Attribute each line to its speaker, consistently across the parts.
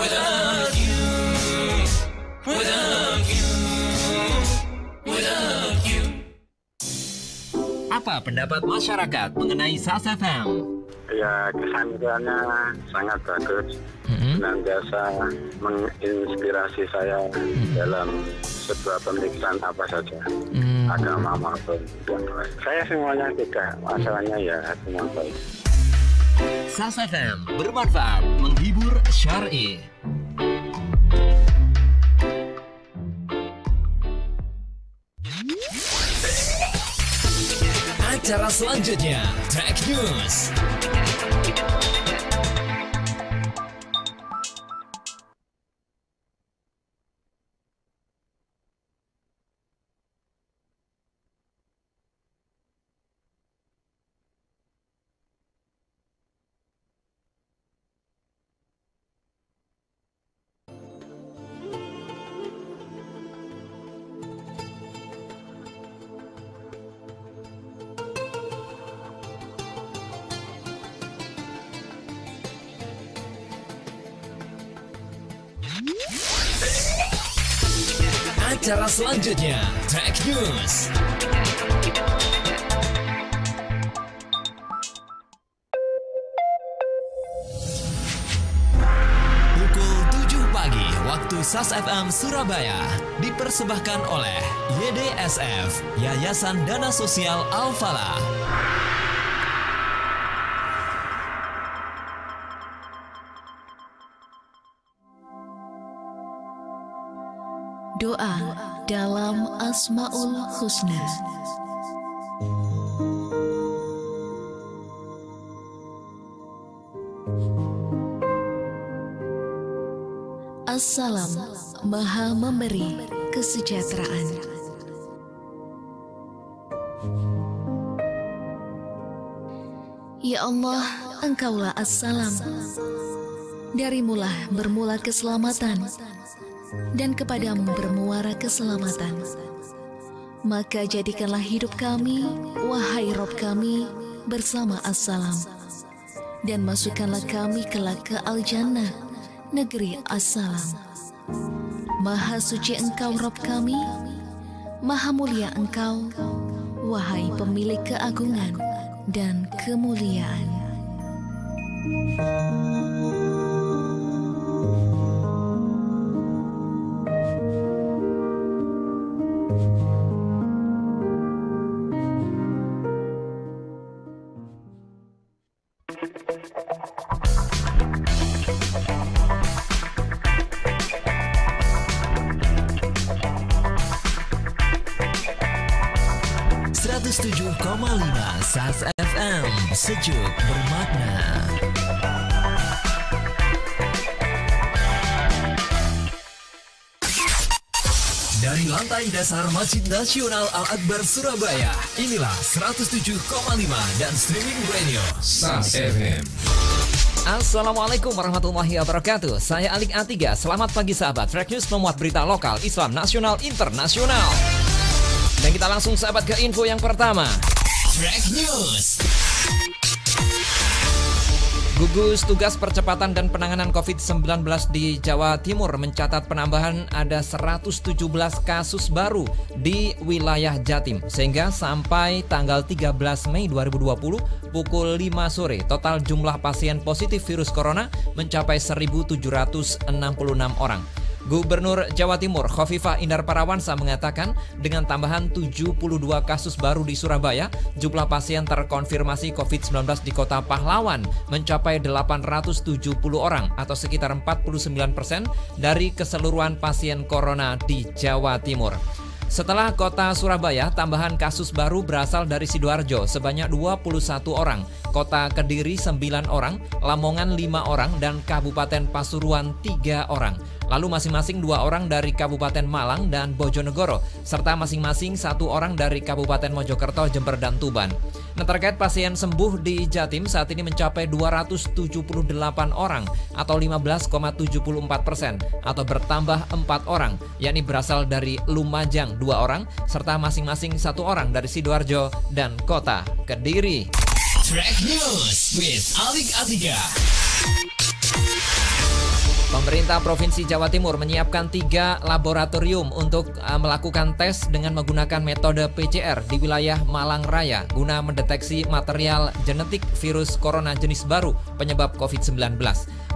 Speaker 1: without you, without you, without you.
Speaker 2: Apa pendapat masyarakat mengenai SAS FM?
Speaker 3: Ya, kesannya sangat bagus. Senantiasa menginspirasi saya dalam sebuah pemeriksaan apa saja, agama maupun yang lain. Saya semuanya tidak, masalahnya ya semua baik.
Speaker 2: SAS FM bermanfaat, menghibur, syar'i. Acara selanjutnya, Tech News. Acara selanjutnya, Tech News. Pukul 7 pagi waktu SAS FM Surabaya dipersembahkan oleh YDSF, Yayasan Dana Sosial Al-Falah.
Speaker 4: Doa dalam Asmaul Husna. Assalam, Maha Memberi Kesejahteraan. Ya Allah, Engkaulah Assalam. Darimulah bermula keselamatan, dan kepadamu bermuara keselamatan. Maka jadikanlah hidup kami, wahai Rob kami, bersama Assalam. Dan masukkanlah kami kelak ke Al-Jannah, negeri Assalam. Maha suci Engkau Rob kami, maha mulia Engkau, wahai pemilik keagungan dan kemuliaan.
Speaker 2: SAS FM, sejuk bermakna. Dari lantai dasar Masjid Nasional Al-Akbar Surabaya, inilah 107,5 dan streaming radio SAS FM. Assalamualaikum warahmatullahi wabarakatuh. Saya Alik A3. Selamat pagi sahabat. Track News memuat berita lokal, Islam, nasional, internasional. Dan kita langsung sahabat ke info yang pertama. Track News. Gugus Tugas Percepatan dan Penanganan COVID-19 di Jawa Timur mencatat penambahan ada 117 kasus baru di wilayah Jatim. Sehingga sampai tanggal 13 Mei 2020 pukul 5 sore, total jumlah pasien positif virus corona mencapai 1.766 orang. Gubernur Jawa Timur Khofifah Indar Parawansa mengatakan dengan tambahan 72 kasus baru di Surabaya, jumlah pasien terkonfirmasi COVID-19 di Kota Pahlawan mencapai 870 orang atau sekitar 49% dari keseluruhan pasien corona di Jawa Timur. Setelah kota Surabaya, tambahan kasus baru berasal dari Sidoarjo sebanyak 21 orang, Kota Kediri 9 orang, Lamongan 5 orang, dan Kabupaten Pasuruan 3 orang. Lalu masing-masing 2 orang dari Kabupaten Malang dan Bojonegoro, serta masing-masing 1 orang dari Kabupaten Mojokerto, Jember, dan Tuban. Nah, terkait pasien sembuh di Jatim saat ini mencapai 278 orang atau 15,74% atau bertambah 4 orang, yakni berasal dari Lumajang 2 orang, serta masing-masing 1 orang dari Sidoarjo dan Kota Kediri. Track News with Alik Atiga. Pemerintah Provinsi Jawa Timur menyiapkan 3 laboratorium untuk melakukan tes dengan menggunakan metode PCR di wilayah Malang Raya guna mendeteksi material genetik virus corona jenis baru penyebab COVID-19.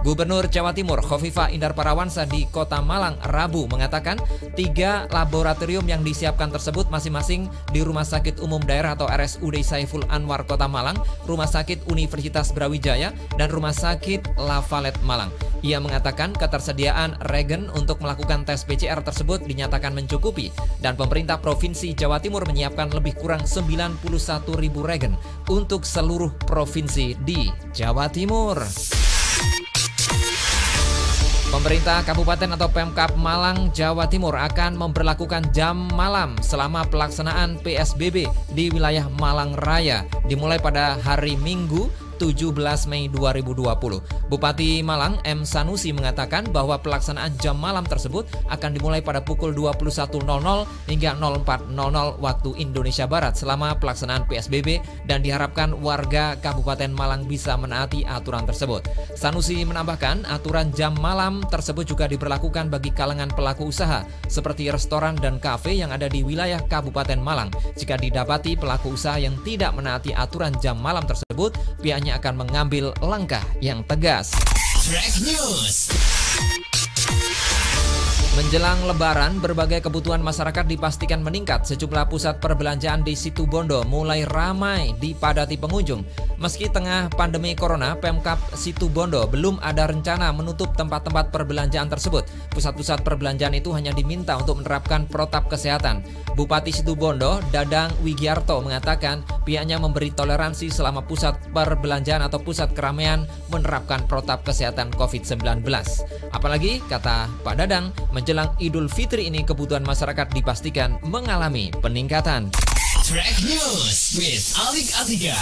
Speaker 2: Gubernur Jawa Timur Khofifah Indar Parawansa di Kota Malang Rabu mengatakan 3 laboratorium yang disiapkan tersebut masing-masing di Rumah Sakit Umum Daerah atau RSUD Saiful Anwar Kota Malang, Rumah Sakit Universitas Brawijaya, dan Rumah Sakit Lavalet Malang. Ia mengatakan ketersediaan regen untuk melakukan tes PCR tersebut dinyatakan mencukupi dan pemerintah Provinsi Jawa Timur menyiapkan lebih kurang 91.000 regen untuk seluruh provinsi di Jawa Timur. Pemerintah Kabupaten atau Pemkab Malang, Jawa Timur akan memberlakukan jam malam selama pelaksanaan PSBB di wilayah Malang Raya dimulai pada hari Minggu 17 Mei 2020. Bupati Malang M. Sanusi mengatakan bahwa pelaksanaan jam malam tersebut akan dimulai pada pukul 21.00 hingga 04.00 waktu Indonesia Barat selama pelaksanaan PSBB dan diharapkan warga Kabupaten Malang bisa menaati aturan tersebut. Sanusi menambahkan aturan jam malam tersebut juga diberlakukan bagi kalangan pelaku usaha seperti restoran dan kafe yang ada di wilayah Kabupaten Malang. Jika didapati pelaku usaha yang tidak menaati aturan jam malam tersebut, pihaknya akan mengambil langkah yang tegas.
Speaker 1: Track News.
Speaker 2: Menjelang Lebaran, berbagai kebutuhan masyarakat dipastikan meningkat. Sejumlah pusat perbelanjaan di Situbondo mulai ramai dipadati pengunjung. Meski tengah pandemi corona, Pemkab Situbondo belum ada rencana menutup tempat-tempat perbelanjaan tersebut. Pusat-pusat perbelanjaan itu hanya diminta untuk menerapkan protap kesehatan. Bupati Situbondo, Dadang Wigiarto, mengatakan pihaknya memberi toleransi selama pusat perbelanjaan atau pusat keramaian menerapkan protap kesehatan COVID-19. Apalagi, kata Pak Dadang, menjelang Idul Fitri ini kebutuhan masyarakat dipastikan mengalami peningkatan.
Speaker 1: Track News with Alik Atiga.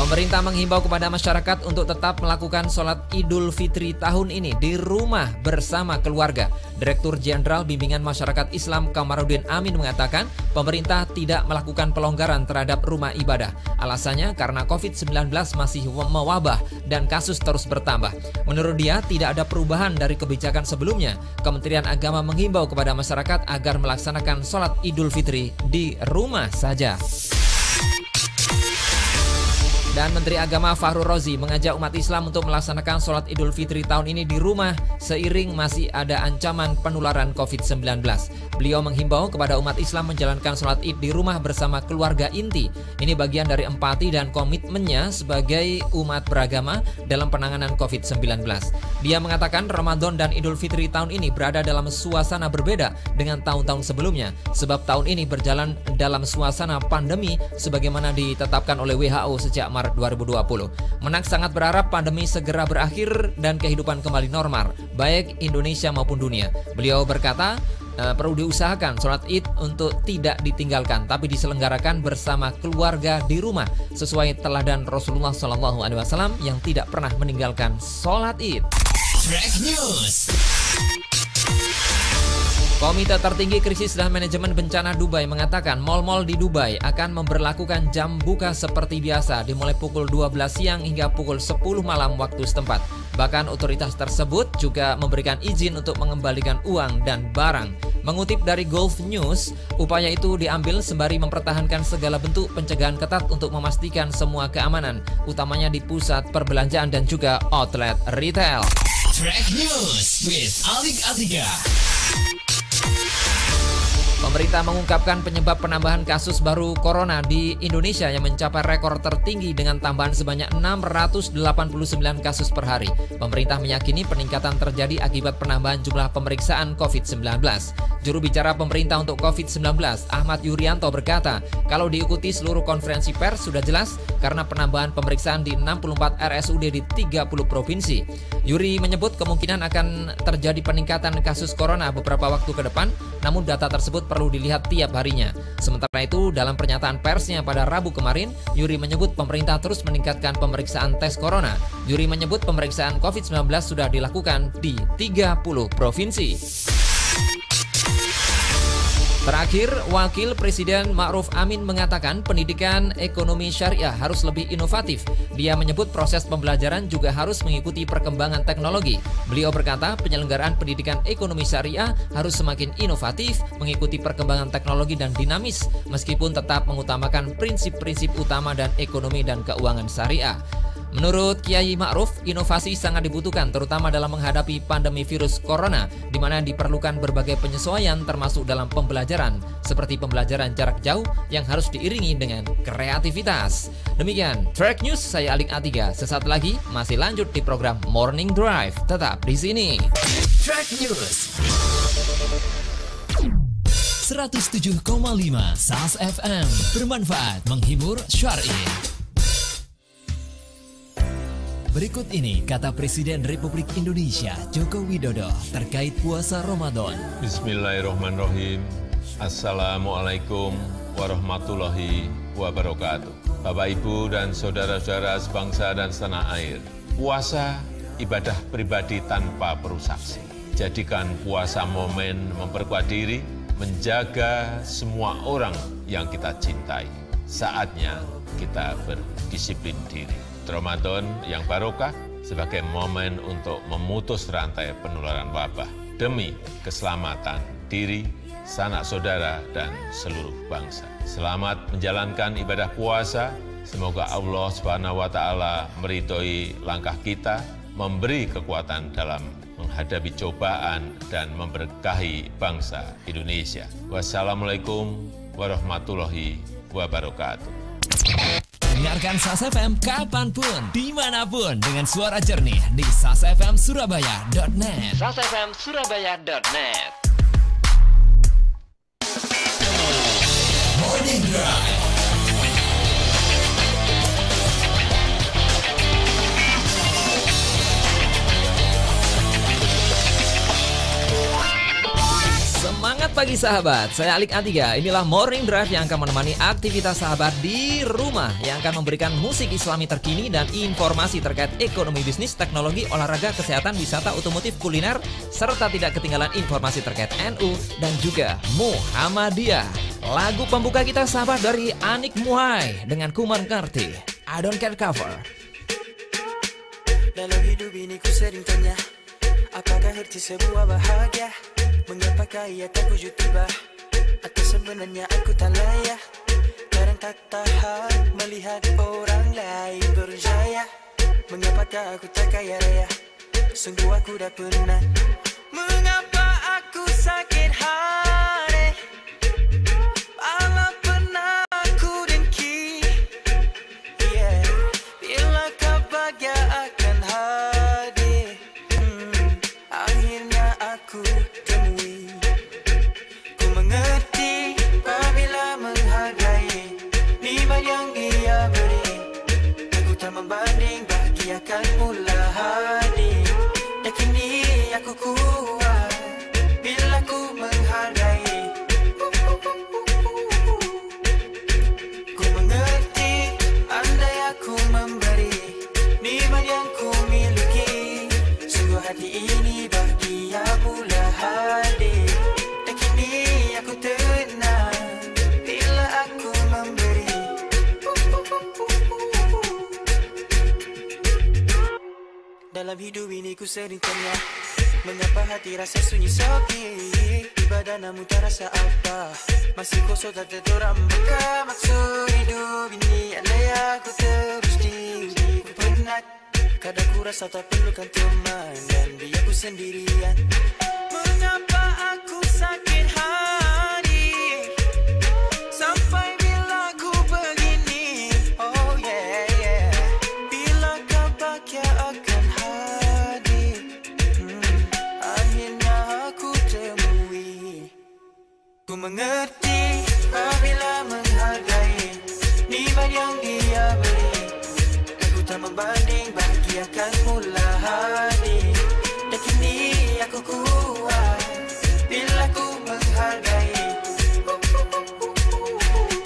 Speaker 2: Pemerintah menghimbau kepada masyarakat untuk tetap melakukan sholat Idul Fitri tahun ini di rumah bersama keluarga. Direktur Jenderal Bimbingan Masyarakat Islam Kamarudin Amin mengatakan pemerintah tidak melakukan pelonggaran terhadap rumah ibadah. Alasannya karena COVID-19 masih mewabah dan kasus terus bertambah. Menurut dia tidak ada perubahan dari kebijakan sebelumnya. Kementerian Agama menghimbau kepada masyarakat agar melaksanakan sholat Idul Fitri di rumah saja. Dan Menteri Agama Fahrul Rozi mengajak umat Islam untuk melaksanakan sholat Idul Fitri tahun ini di rumah seiring masih ada ancaman penularan COVID-19. Beliau menghimbau kepada umat Islam menjalankan sholat Id di rumah bersama keluarga inti. Ini bagian dari empati dan komitmennya sebagai umat beragama dalam penanganan COVID-19. Dia mengatakan Ramadan dan Idul Fitri tahun ini berada dalam suasana berbeda dengan tahun-tahun sebelumnya. Sebab tahun ini berjalan dalam suasana pandemi sebagaimana ditetapkan oleh WHO sejak Maret 2020. Menak sangat berharap pandemi segera berakhir dan kehidupan kembali normal, baik Indonesia maupun dunia. Beliau berkata, perlu diusahakan sholat Id untuk tidak ditinggalkan, tapi diselenggarakan bersama keluarga di rumah, sesuai teladan Rasulullah SAW yang tidak pernah meninggalkan sholat Id.
Speaker 1: Track News.
Speaker 2: Komite Tertinggi Krisis dan Manajemen Bencana Dubai mengatakan mal-mal di Dubai akan memberlakukan jam buka seperti biasa dimulai pukul 12 siang hingga pukul 10 malam waktu setempat. Bahkan otoritas tersebut juga memberikan izin untuk mengembalikan uang dan barang. Mengutip dari Gulf News, upaya itu diambil sembari mempertahankan segala bentuk pencegahan ketat untuk memastikan semua keamanan, utamanya di pusat perbelanjaan dan juga outlet retail.
Speaker 1: Track News with Alik Atiga.
Speaker 2: Pemerintah mengungkapkan penyebab penambahan kasus baru corona di Indonesia yang mencapai rekor tertinggi dengan tambahan sebanyak 689 kasus per hari. Pemerintah meyakini peningkatan terjadi akibat penambahan jumlah pemeriksaan COVID-19. Juru bicara pemerintah untuk COVID-19, Ahmad Yuryanto berkata, kalau diikuti seluruh konferensi pers sudah jelas karena penambahan pemeriksaan di 64 RSUD di 30 provinsi. Yuri menyebut kemungkinan akan terjadi peningkatan kasus corona beberapa waktu ke depan, namun data tersebut perlu dilihat tiap harinya. Sementara itu, dalam pernyataan persnya pada Rabu kemarin, Yuri menyebut pemerintah terus meningkatkan pemeriksaan tes corona. Yuri menyebut pemeriksaan COVID-19 sudah dilakukan di 30 provinsi. Terakhir, Wakil Presiden Ma'ruf Amin mengatakan pendidikan ekonomi syariah harus lebih inovatif. Dia menyebut proses pembelajaran juga harus mengikuti perkembangan teknologi. Beliau berkata penyelenggaraan pendidikan ekonomi syariah harus semakin inovatif, mengikuti perkembangan teknologi dan dinamis, meskipun tetap mengutamakan prinsip-prinsip utama dan ekonomi dan keuangan syariah. Menurut Kiai Ma'ruf, inovasi sangat dibutuhkan terutama dalam menghadapi pandemi virus corona, di mana diperlukan berbagai penyesuaian termasuk dalam pembelajaran, seperti pembelajaran jarak jauh yang harus diiringi dengan kreativitas. Demikian Track News, saya Alik A3. Sesaat lagi masih lanjut di program Morning Drive. Tetap di sini.
Speaker 1: Track News 107,5 SAS FM, bermanfaat, menghibur, syar'i. Berikut ini kata Presiden Republik Indonesia Joko Widodo terkait puasa Ramadan.
Speaker 5: Bismillahirrahmanirrahim. Assalamualaikum warahmatullahi wabarakatuh. Bapak, Ibu, dan saudara-saudara sebangsa dan setanah air. Puasa ibadah pribadi tanpa perusaksi. Jadikan puasa momen memperkuat diri, menjaga semua orang yang kita cintai. Saatnya kita berdisiplin diri. Ramadan yang barokah sebagai momen untuk memutus rantai penularan wabah demi keselamatan diri, sanak saudara, dan seluruh bangsa. Selamat menjalankan ibadah puasa. Semoga Allah SWT meridhoi langkah kita, memberi kekuatan dalam menghadapi cobaan dan memberkahi bangsa Indonesia. Wassalamualaikum warahmatullahi wabarakatuh.
Speaker 1: Dengarkan SAS FM kapanpun, dimanapun dengan suara jernih di sasfmsurabaya.net.
Speaker 2: sasfmsurabaya.net.
Speaker 1: Morning Drive.
Speaker 2: Semangat pagi sahabat, saya Alik A3. Inilah Morning Drive yang akan menemani aktivitas sahabat di rumah, yang akan memberikan musik islami terkini dan informasi terkait ekonomi, bisnis, teknologi, olahraga, kesehatan, wisata, otomotif, kuliner, serta tidak ketinggalan informasi terkait NU dan juga Muhammadiyah. Lagu pembuka kita sahabat dari Anik Muhai dengan Kumar Karti, I Don't Care Cover.
Speaker 6: Dalam hidup ini ku sering tanya, apakah arti sebuah bahagia? Mengapakah ia tak wujud tiba? Atau sebenarnya aku tak layak? Kadang tak tahan melihat orang lain berjaya. Mengapakah aku tak kaya raya? Sungguh aku dah pernah. Mengapa aku sakit hati? Malah pernah aku dengki. Yeah. Bila kebahagiaan hadir, akhirnya aku mengerti apabila menghargai nikmat yang dia beri. Aku tak membanding, bahagiakan mula hadir. Dan kini aku kuat bila ku menghargai. Ku mengerti andai aku memberi nikmat yang ku miliki. Sungguh hati ini bahagia pula hadir. Aku tenang bila aku memberi. Dalam hidup ini ku sering tanya, mengapa hati rasa sunyi sepi? Ibadah namun tak rasa apa, masih kosong tak terang buka. Maksud hidup ini andai aku terus diuji. Ku penat, kadang ku rasa tak perlukan teman, dan biar ku sendirian. Mengapa aku sakit hati sampai bila ku begini? Oh yeah, yeah. Bila kebahagiaan akan hadir, akhirnya aku temui. Ku mengerti apabila menghargai nikmat yang dia beri. Aku tak membanding, bahagiakan mula hadir. Dan kini aku kuat bila ku menghargai.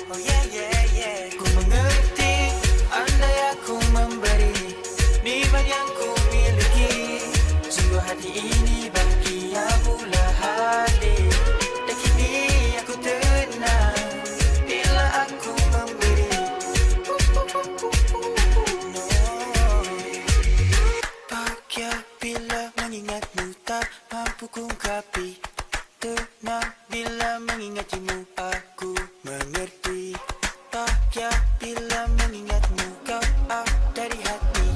Speaker 6: Oh yeah, yeah, yeah. Ku mengerti andai aku memberi nikmat yang ku miliki. Sungguh hati ini bahagia pula hadir. Dan kini aku mampu kungkapi. Tenang bila mengingatmu, aku mengerti. Bahagia bila mengingatmu, kau ada di hati.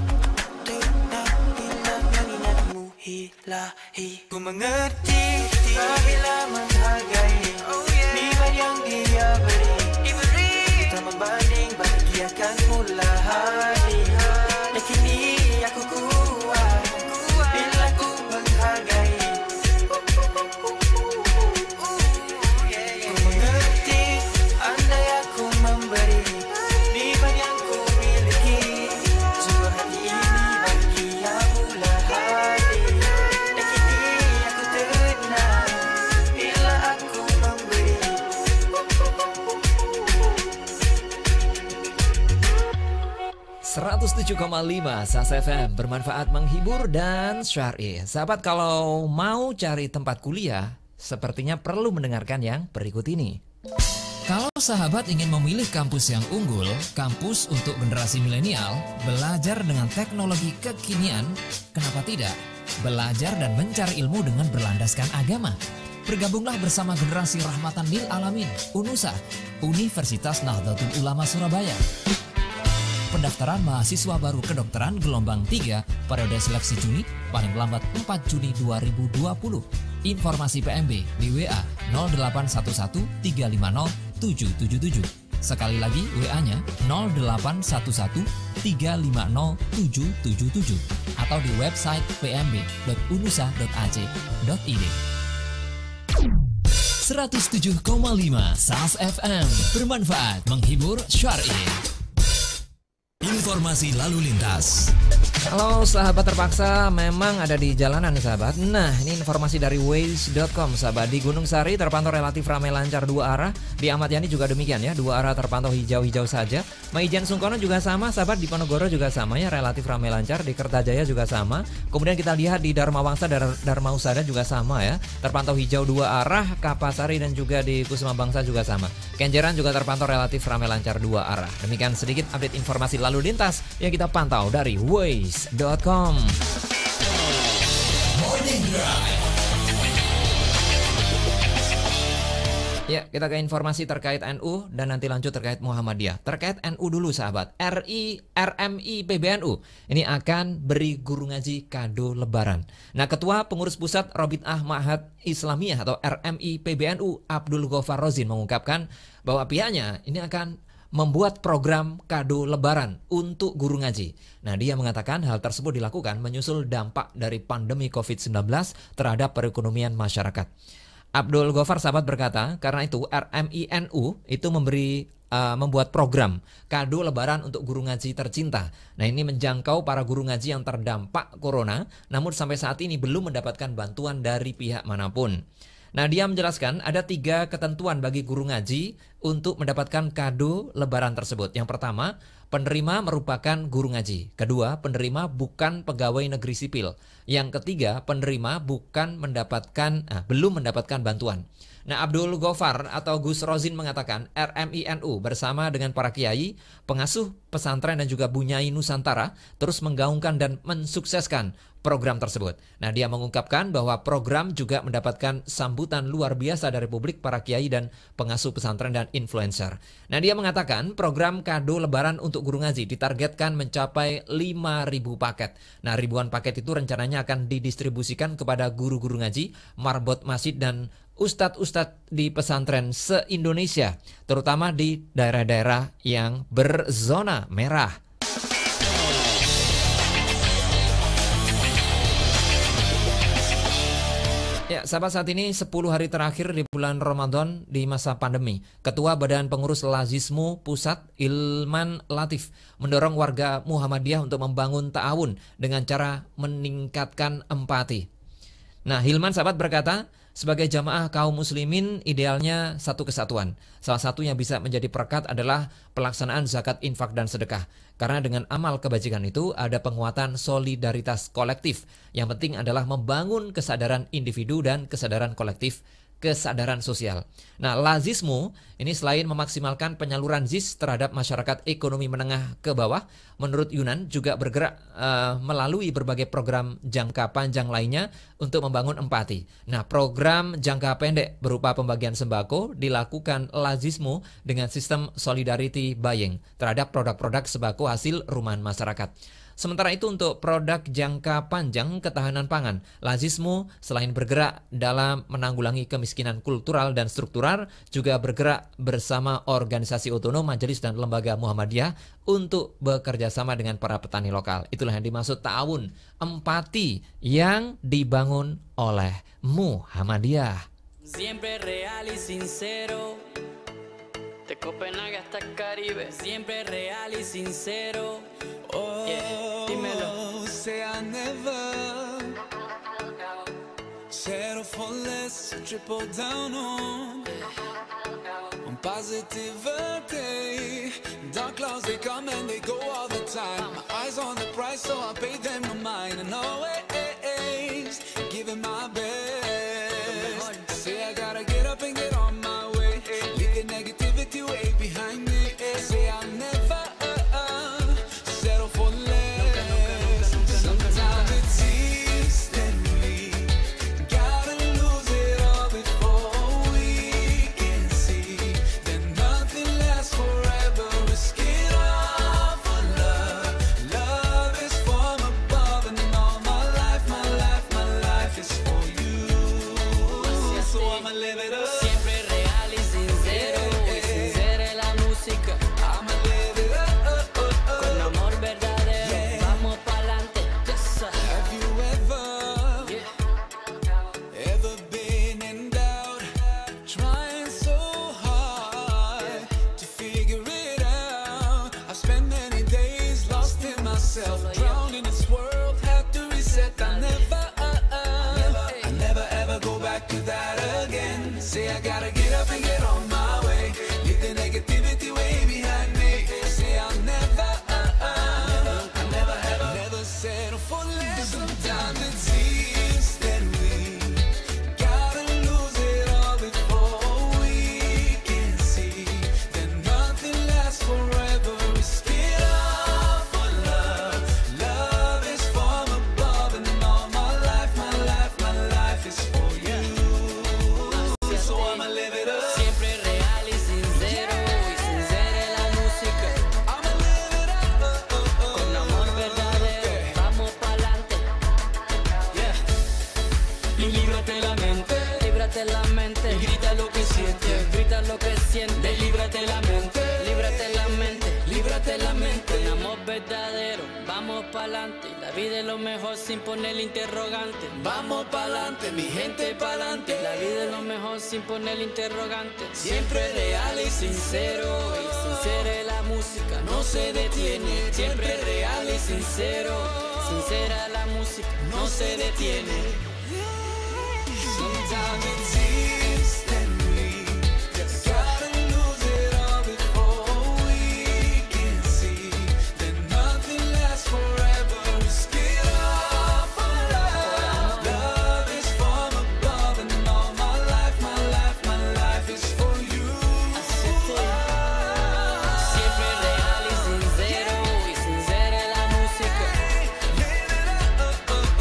Speaker 6: Tenang bila mengingatmu, ilahi. Ku mengerti bila menghargai nikmat yang dia beri. Kita membanding bahagiakan mula hari. Dan kini aku kuat bila ku menghargai. Ku mengerti andai aku memberi nikmat yang ku miliki. Sungguh hati ini bahagia mula hari. Dan kini aku tenang bila aku memberi.
Speaker 2: 107,5 SAS FM, bermanfaat, menghibur, dan syar'i. Sahabat, kalau mau cari tempat kuliah, sepertinya perlu mendengarkan yang berikut ini.
Speaker 1: Kalau sahabat ingin memilih kampus yang unggul, kampus untuk generasi milenial, belajar dengan teknologi kekinian, kenapa tidak? Belajar dan mencari ilmu dengan berlandaskan agama. Bergabunglah bersama generasi rahmatan lil alamin, UNUSA, Universitas Nahdlatul Ulama Surabaya. Pendaftaran mahasiswa baru kedokteran gelombang 3 periode seleksi Juni paling lambat 4 Juni 2020. Informasi PMB di WA 0811 350 777. Sekali lagi WA-nya 0811 350 777 atau di website pmb.unusa.ac.id. 107,5 SAS FM, bermanfaat, menghibur, syar'i. Informasi lalu lintas.
Speaker 2: Halo sahabat terpaksa, memang ada di jalanan nih sahabat. Nah, ini informasi dari Waze.com sahabat. Di Gunung Sari terpantau relatif ramai lancar dua arah. Di Ahmad Yani juga demikian ya, dua arah terpantau hijau-hijau saja. Maijen Sungkono juga sama sahabat, di Ponorogo juga sama ya, relatif ramai lancar. Di Kertajaya juga sama. Kemudian kita lihat di Dharma Wangsa, Dharma Husada juga sama ya, terpantau hijau dua arah. Kapasari dan juga di Kusuma Bangsa juga sama. Kenjeran juga terpantau relatif ramai lancar dua arah. Demikian sedikit update informasi lalu lintas yang kita pantau dari Waze.com.
Speaker 1: Morning Drive.
Speaker 2: Ya, kita ke informasi terkait NU dan nanti lanjut terkait Muhammadiyah. Terkait NU dulu sahabat, RMI PBNU ini akan beri guru ngaji kado lebaran. Nah, Ketua Pengurus Pusat Robitah Ma'had Islamiyah atau RMI PBNU Abdul Ghaffar Rozin mengungkapkan bahwa pihaknya ini akan membuat program kado lebaran untuk guru ngaji. Nah, dia mengatakan hal tersebut dilakukan menyusul dampak dari pandemi COVID-19 terhadap perekonomian masyarakat. Abdul Ghaffar sahabat berkata, karena itu RMI-NU itu membuat program kado lebaran untuk guru ngaji tercinta. Nah, ini menjangkau para guru ngaji yang terdampak corona, namun sampai saat ini belum mendapatkan bantuan dari pihak manapun. Nah, dia menjelaskan ada 3 ketentuan bagi guru ngaji untuk mendapatkan kado lebaran tersebut. Yang pertama, penerima merupakan guru ngaji. Kedua, penerima bukan pegawai negeri sipil. Yang ketiga, penerima belum mendapatkan bantuan. Nah, Abdul Ghaffar atau Gus Rozin mengatakan RMI-NU bersama dengan para kiai, pengasuh pesantren dan juga Bunyai Nusantara terus menggaungkan dan mensukseskan program tersebut. Nah, dia mengungkapkan bahwa program juga mendapatkan sambutan luar biasa dari publik, para kiai dan pengasuh pesantren dan influencer. Nah, dia mengatakan program kado lebaran untuk guru ngaji ditargetkan mencapai 5.000 paket. Nah, ribuan paket itu rencananya akan didistribusikan kepada guru-guru ngaji, marbot masjid dan ustadz-ustadz di pesantren se-Indonesia, terutama di daerah-daerah yang berzona merah. Ya, sahabat, saat ini 10 hari terakhir di bulan Ramadan di masa pandemi. Ketua Badan Pengurus Lazismu Pusat Hilman Latif mendorong warga Muhammadiyah untuk membangun ta'awun dengan cara meningkatkan empati. Nah, Hilman sahabat berkata, sebagai jamaah kaum muslimin idealnya satu kesatuan. Salah satu yang bisa menjadi perekat adalah pelaksanaan zakat, infak, dan sedekah. Karena dengan amal kebajikan itu ada penguatan solidaritas kolektif. Yang penting adalah membangun kesadaran individu dan kesadaran kolektif kesadaran sosial. Nah, Lazismu ini selain memaksimalkan penyaluran ZIS terhadap masyarakat ekonomi menengah ke bawah, menurut Yunan juga bergerak melalui berbagai program jangka panjang lainnya untuk membangun empati. Nah, program jangka pendek berupa pembagian sembako dilakukan Lazismu dengan sistem solidarity buying terhadap produk-produk sembako hasil rumahan masyarakat. Sementara itu untuk produk jangka panjang ketahanan pangan, Lazismu selain bergerak dalam menanggulangi kemiskinan kultural dan struktural, juga bergerak bersama organisasi otonom, majelis dan lembaga Muhammadiyah untuk bekerja sama dengan para petani lokal. Itulah yang dimaksud ta'awun, empati yang dibangun oleh Muhammadiyah.
Speaker 7: Siempre real y sincero. De Copenhague hasta Caribe, siempre real y sincero. Oh, yeah, dímelo.
Speaker 8: Say I never settle for less, triple down on positivity. Dark clouds, they come and they go all the time. My eyes on the prize, so I pay them no mind. And always giving my best. Say I gotta get up and get on my way. Leave the negativity way behind me. Say I'll never settle for less. Sometimes it seems that we gotta lose it all before we can see that nothing lasts forever. Risk it all for love. Love is from above, and all my life is for you. So I'ma live it up.
Speaker 7: Siempre real y sincero, y sincera es la música.
Speaker 8: I'ma live it up.
Speaker 7: Con amor verdadero, vamos pa'lante. Yes, sir.
Speaker 8: Have you ever been in doubt, trying so hard to figure it out? I've spent many days lost in myself, drowned in this world, had to reset. I never ever go back to that again. Say I gotta get up and get on my way, leave the negativity way behind me. Say I'll never settle for less. Sometimes it seems that we gotta lose it all before we can see that nothing lasts forever. Risk it all for love. Love is from above, and all my life is for you. So I'ma live it up.
Speaker 7: Siempre real y sincero, y sincera es la música.
Speaker 8: I'ma live it up.
Speaker 7: Con amor verdadero, vamos pa'lante.
Speaker 8: Yeah.
Speaker 7: Y líbrate la mente, líbrate la mente.
Speaker 8: Y grita lo que sientes.
Speaker 7: Grita lo que sientes.
Speaker 8: Líbrate la mente.
Speaker 7: Líbrate la mente,
Speaker 8: Líbrate la mente.
Speaker 7: con amor verdadero, vamos pa'lante. La vida es lo mejor sin poner interrogante.
Speaker 8: Vamos pa'lante, mi gente pa'lante.
Speaker 7: La vida es lo mejor sin poner interrogante.
Speaker 8: Siempre real y sincero,
Speaker 7: Y sincera es la música,
Speaker 8: no se detiene.
Speaker 7: siempre real y sincero. Sincera la música,
Speaker 8: No se detiene. Sometimes it seems that we gotta lose it all before we can see that nothing lasts forever. Risk it all for love. Love is from above, and all my life is for you.
Speaker 7: siempre real y sincero. Y sincera es la música,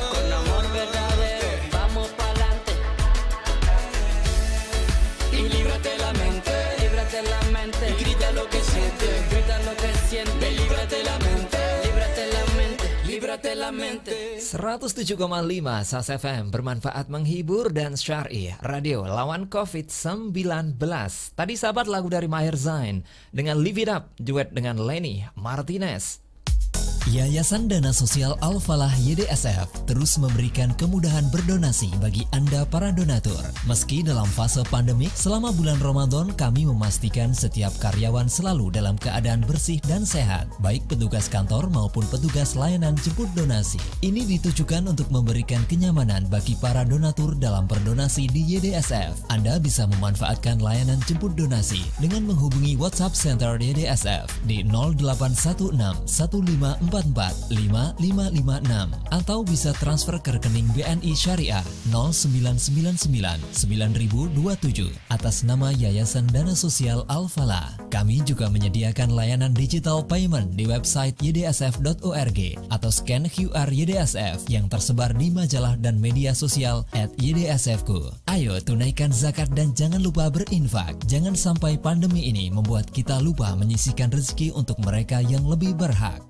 Speaker 7: con amor verdadero, vamos pa'lante.
Speaker 8: Y líbrate la mente.
Speaker 7: Líbrate la mente,
Speaker 8: Y grita lo que sientes.
Speaker 7: grita lo que sientes.
Speaker 8: Líbrate la mente.
Speaker 7: Líbrate la mente,
Speaker 8: Líbrate la mente.
Speaker 2: 107,5 SAS FM, bermanfaat, menghibur dan syar'i. Radio lawan COVID-19. Tadi sahabat, lagu dari Maher Zain dengan Live It Up, duet dengan Lenny Martinez.
Speaker 1: Yayasan Dana Sosial Al-Falah YDSF terus memberikan kemudahan berdonasi bagi Anda para donatur. Meski dalam fase pandemik, selama bulan Ramadan kami memastikan setiap karyawan selalu dalam keadaan bersih dan sehat, baik petugas kantor maupun petugas layanan jemput donasi. Ini ditujukan untuk memberikan kenyamanan bagi para donatur dalam berdonasi di YDSF. Anda bisa memanfaatkan layanan jemput donasi dengan menghubungi WhatsApp Center YDSF di 0816 1545 atau bisa transfer ke rekening BNI Syariah 09999027 atas nama Yayasan Dana Sosial Al-Falah. Kami juga menyediakan layanan digital payment di website ydsf.org atau scan QR YDSF yang tersebar di majalah dan media sosial @YDSFku. Ayo tunaikan zakat dan jangan lupa berinfak. Jangan sampai pandemi ini membuat kita lupa menyisihkan rezeki untuk mereka yang lebih berhak.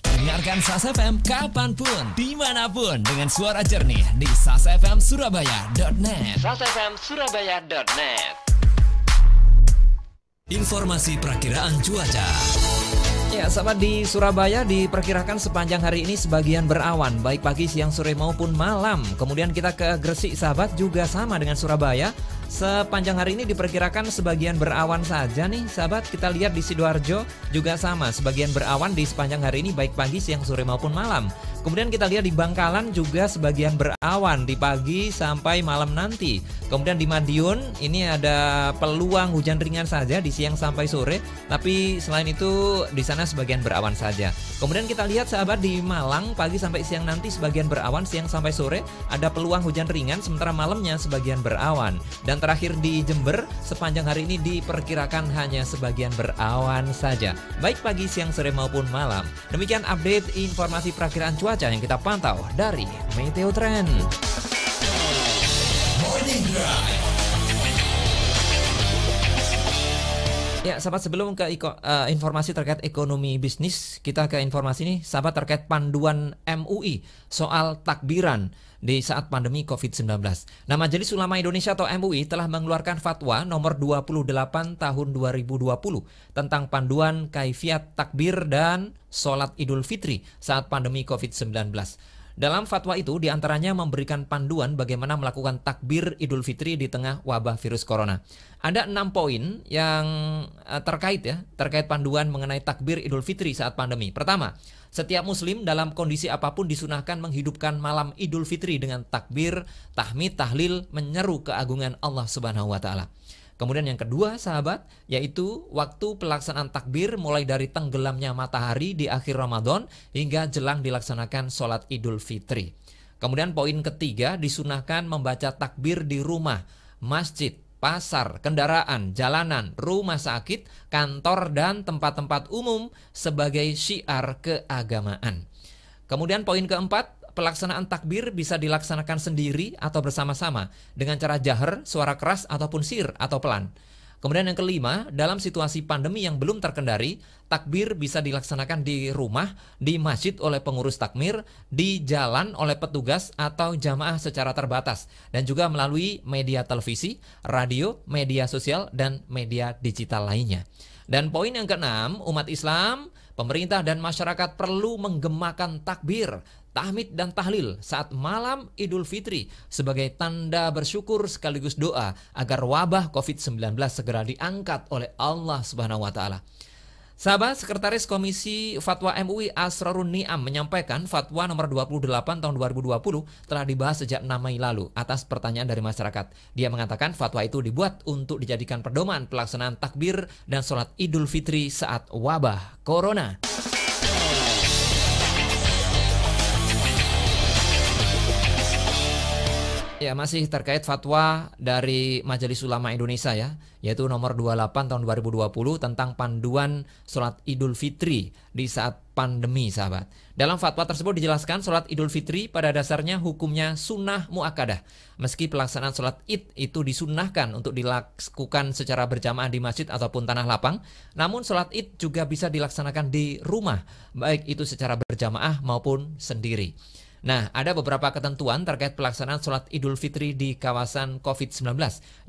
Speaker 1: Dengarkan SAS FM kapanpun, dimanapun dengan suara jernih di sasfmsurabaya.net. sasfmsurabaya.net. Informasi perakiraan cuaca.
Speaker 2: Ya, sahabat, di Surabaya diperkirakan sepanjang hari ini sebagian berawan, baik pagi, siang, sore maupun malam. Kemudian kita ke Gresik, sahabat, juga sama dengan Surabaya. Sepanjang hari ini diperkirakan sebagian berawan saja nih, sahabat. Kita lihat di Sidoarjo juga sama, sebagian berawan di sepanjang hari ini baik pagi, siang, sore maupun malam. Kemudian kita lihat di Bangkalan juga sebagian berawan di pagi sampai malam nanti. Kemudian di Madiun ini ada peluang hujan ringan saja di siang sampai sore, tapi selain itu di sana sebagian berawan saja. Kemudian kita lihat, sahabat, di Malang pagi sampai siang nanti sebagian berawan, siang sampai sore ada peluang hujan ringan, sementara malamnya sebagian berawan. Dan terakhir di Jember sepanjang hari ini diperkirakan hanya sebagian berawan saja, baik pagi, siang, sore maupun malam. Demikian update informasi perakiraan cuaca yang kita pantau dari Meteo Trend. Morning Drive. Ya, sahabat, sebelum ke informasi terkait ekonomi bisnis, kita ke informasi ini, sahabat, terkait panduan MUI soal takbiran di saat pandemi COVID-19. Nah, Majelis Ulama Indonesia atau MUI telah mengeluarkan fatwa nomor 28 tahun 2020 tentang panduan kaifiat takbir dan sholat Idul Fitri saat pandemi COVID-19. Dalam fatwa itu diantaranya memberikan panduan bagaimana melakukan takbir Idul Fitri di tengah wabah virus corona. Ada 6 poin yang terkait panduan mengenai takbir Idul Fitri saat pandemi. Pertama, setiap muslim dalam kondisi apapun disunahkan menghidupkan malam Idul Fitri dengan takbir, tahmid, tahlil, menyeru keagungan Allah Subhanahu wa taala. Kemudian yang kedua, sahabat, yaitu waktu pelaksanaan takbir mulai dari tenggelamnya matahari di akhir Ramadan hingga jelang dilaksanakan sholat Idul Fitri. Kemudian poin ketiga, disunahkan membaca takbir di rumah, masjid, pasar, kendaraan, jalanan, rumah sakit, kantor, dan tempat-tempat umum sebagai syiar keagamaan. Kemudian poin keempat, pelaksanaan takbir bisa dilaksanakan sendiri atau bersama-sama dengan cara jahar, suara keras, ataupun sir atau pelan. Kemudian yang kelima, dalam situasi pandemi yang belum terkendali, takbir bisa dilaksanakan di rumah, di masjid oleh pengurus takmir, di jalan oleh petugas atau jamaah secara terbatas, dan juga melalui media televisi, radio, media sosial, dan media digital lainnya. Dan poin yang keenam, umat Islam, pemerintah, dan masyarakat perlu menggemakan takbir, tahmid, dan tahlil saat malam Idul Fitri sebagai tanda bersyukur sekaligus doa agar wabah COVID-19 segera diangkat oleh Allah Subhanahu wa taala. Sahabat, Sekretaris Komisi Fatwa MUI Asrorun Ni'am menyampaikan fatwa nomor 28 tahun 2020 telah dibahas sejak 6 Mei lalu atas pertanyaan dari masyarakat. Dia mengatakan fatwa itu dibuat untuk dijadikan pedoman pelaksanaan takbir dan sholat Idul Fitri saat wabah Corona. Ya, masih terkait fatwa dari Majelis Ulama Indonesia ya, yaitu nomor 28 tahun 2020 tentang panduan sholat Idul Fitri di saat pandemi, sahabat. Dalam fatwa tersebut dijelaskan sholat Idul Fitri pada dasarnya hukumnya sunnah muakkadah. Meski pelaksanaan sholat Id itu disunnahkan untuk dilakukan secara berjamaah di masjid ataupun tanah lapang, namun sholat Id juga bisa dilaksanakan di rumah, baik itu secara berjamaah maupun sendiri. Nah, ada beberapa ketentuan terkait pelaksanaan sholat Idul Fitri di kawasan COVID-19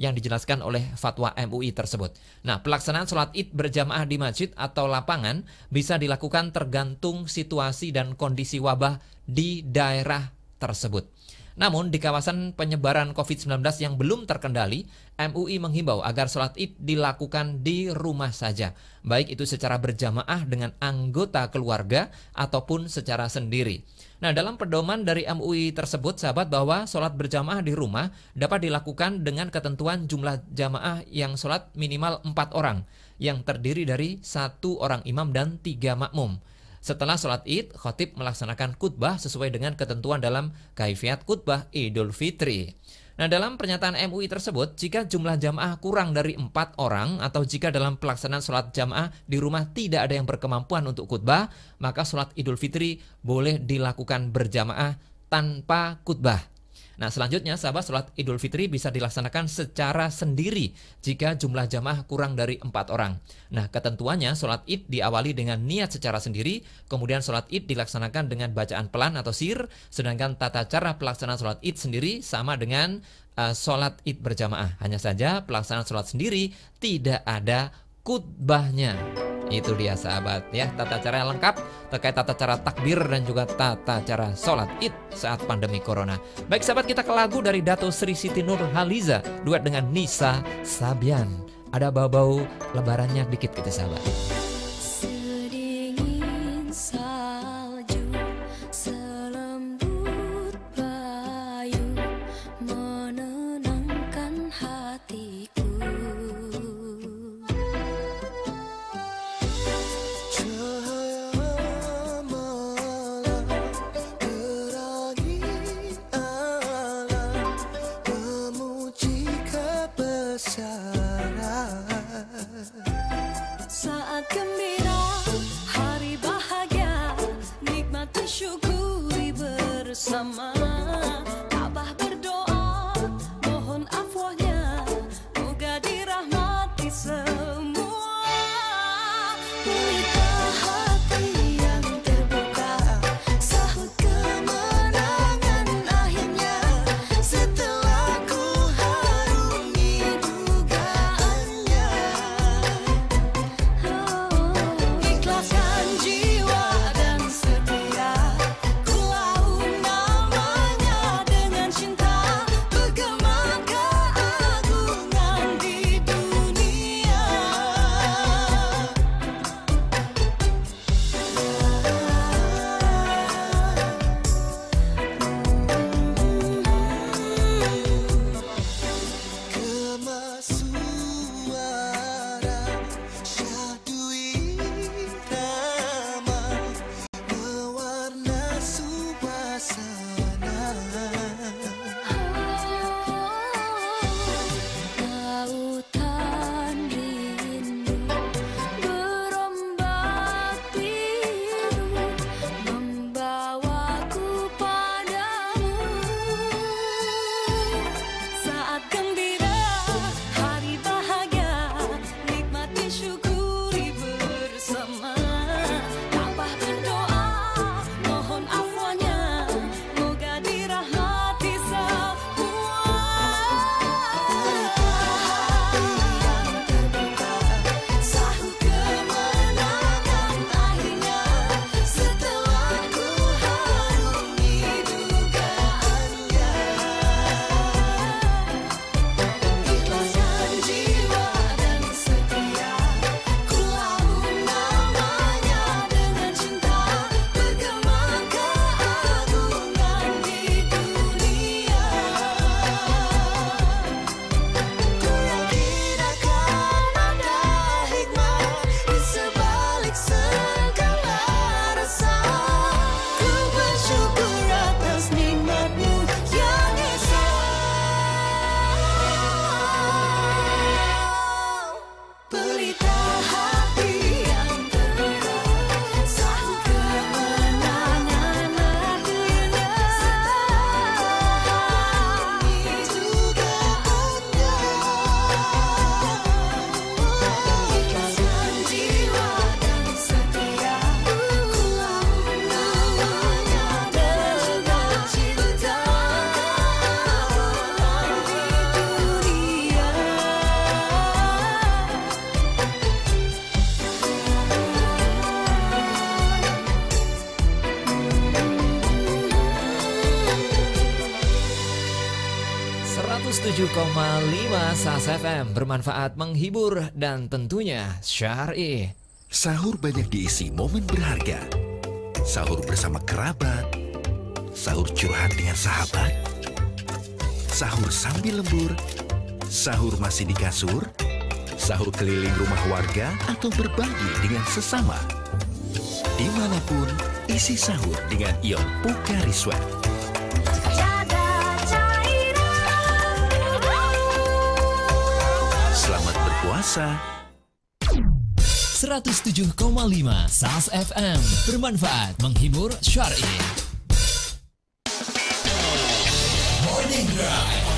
Speaker 2: yang dijelaskan oleh fatwa MUI tersebut. Nah, pelaksanaan sholat Id berjamaah di masjid atau lapangan bisa dilakukan tergantung situasi dan kondisi wabah di daerah tersebut. Namun, di kawasan penyebaran COVID-19 yang belum terkendali, MUI menghimbau agar sholat Id dilakukan di rumah saja, baik itu secara berjamaah dengan anggota keluarga ataupun secara sendiri. Nah, dalam pedoman dari MUI tersebut, sahabat, bahwa sholat berjamaah di rumah dapat dilakukan dengan ketentuan jumlah jamaah yang sholat minimal 4 orang, yang terdiri dari 1 orang imam dan 3 makmum. Setelah sholat Id, khatib melaksanakan khutbah sesuai dengan ketentuan dalam kaifiat khutbah Idul Fitri. Nah, dalam pernyataan MUI tersebut, jika jumlah jamaah kurang dari 4 orang atau jika dalam pelaksanaan sholat jamaah di rumah tidak ada yang berkemampuan untuk khutbah, maka sholat Idul Fitri boleh dilakukan berjamaah tanpa khutbah. Nah, selanjutnya sahabat, sholat Idul Fitri bisa dilaksanakan secara sendiri jika jumlah jamaah kurang dari 4 orang. Nah, ketentuannya sholat Id diawali dengan niat secara sendiri, kemudian sholat Id dilaksanakan dengan bacaan pelan atau sir, sedangkan tata cara pelaksanaan sholat Id sendiri sama dengan sholat Id berjamaah. Hanya saja pelaksanaan sholat sendiri tidak ada khutbahnya. Itu dia sahabat ya, tata cara yang lengkap terkait tata cara takbir dan juga tata cara sholat Id saat pandemi corona. Baik sahabat, kita ke lagu dari Dato Sri Siti Nurhaliza duet dengan Nisa Sabian. Ada bau-bau lebarannya dikit gitu sahabat.
Speaker 9: Sedingin salju, selembut bayu, menenangkan hatiku. Saat gembira, hari bahagia, nikmati syukuri bersama. Tabah berdoa, mohon afwahnya, moga dirahmati semua. Pelita hati yang terbuka, sahut kemenangan akhirnya. Setelah ku harungi dugaannya, ikhlaskan jiwa dan setia, ku lau namanya dengan cinta, bergema keagungan di dunia. Kemas suara syahdu irama, mewarna suasana. Lautan rindu berombak biru, membawaku padamu. Saat gembira, hari bahagia, nikmati syukuri bersama. Tabah berdoa, mohon afwanya, moga dirahmati semua. Yang terbuka, sahut kemenangan akhirnya. Setelah ku harungi dugaannya, ikhlaskan jiwa dan setia, ku lau namanya dengan cinta, bergema keagungan di dunia. Ku yakin akan ada hikmah di sebalik segala rasa. Ku bersyukur atas nikmat-Mu yang esa. Pelita hati yang terbuka, sahut kemenangan akhirnya. Setelah dugaannya, ikhlaskan jiwa dan setia, ku lau namanya dengan cinta, keagungan di dunia.
Speaker 2: 107,5 SAS FM, bermanfaat, menghibur, dan tentunya syar'i.
Speaker 10: Sahur banyak diisi momen berharga. Sahur bersama kerabat, sahur curhat dengan sahabat, sahur sambil lembur, sahur masih di kasur, sahur keliling rumah warga, atau berbagi dengan sesama. dimanapun, isi sahur dengan Ion Pocari Sweat. Selamat berpuasa.
Speaker 1: 107,5 SAS FM bermanfaat, menghibur, syar'i. Morning Drive.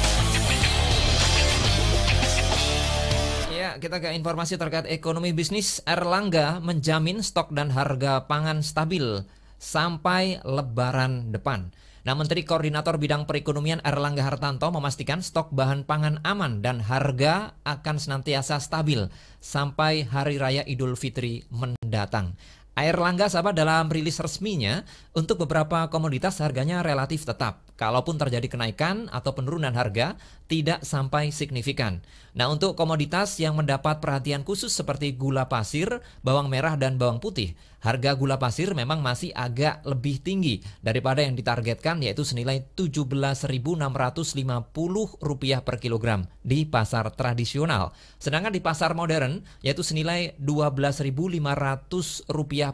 Speaker 2: Ya, kita ke informasi terkait ekonomi bisnis. Erlangga menjamin stok dan harga pangan stabil sampai Lebaran depan. Nah, Menteri Koordinator Bidang Perekonomian Erlangga Hartanto memastikan stok bahan pangan aman dan harga akan senantiasa stabil sampai Hari Raya Idul Fitri mendatang. Erlangga, sahabat, dalam rilis resminya untuk beberapa komoditas harganya relatif tetap. Kalaupun terjadi kenaikan atau penurunan harga, tidak sampai signifikan. Nah, untuk komoditas yang mendapat perhatian khusus seperti gula pasir, bawang merah, dan bawang putih, harga gula pasir memang masih agak lebih tinggi daripada yang ditargetkan, yaitu senilai Rp17.650 per kilogram di pasar tradisional. Sedangkan di pasar modern, yaitu senilai Rp12.500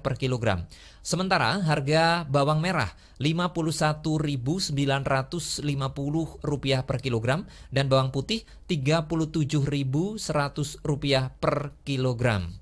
Speaker 2: per kilogram. Sementara harga bawang merah Rp51.950 per kilogram dan bawang putih Rp37.100 per kilogram.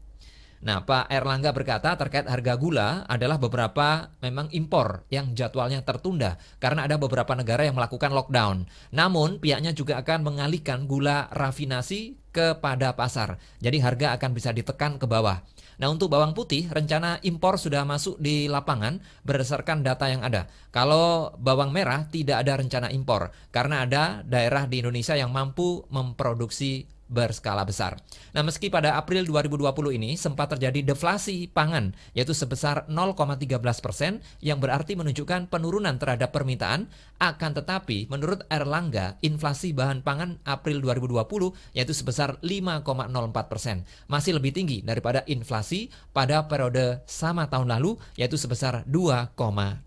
Speaker 2: Nah, Pak Erlangga berkata terkait harga gula adalah beberapa memang impor yang jadwalnya tertunda karena ada beberapa negara yang melakukan lockdown. Namun pihaknya juga akan mengalihkan gula rafinasi kepada pasar. Jadi harga akan bisa ditekan ke bawah. Nah, untuk bawang putih, rencana impor sudah masuk di lapangan berdasarkan data yang ada. Kalau bawang merah tidak ada rencana impor karena ada daerah di Indonesia yang mampu memproduksi berskala besar. Nah, meski pada April 2020 ini sempat terjadi deflasi pangan, yaitu sebesar 0,13%, yang berarti menunjukkan penurunan terhadap permintaan, akan tetapi menurut Erlangga, inflasi bahan pangan April 2020 yaitu sebesar 5,04%, masih lebih tinggi daripada inflasi pada periode sama tahun lalu, yaitu sebesar 2,29%.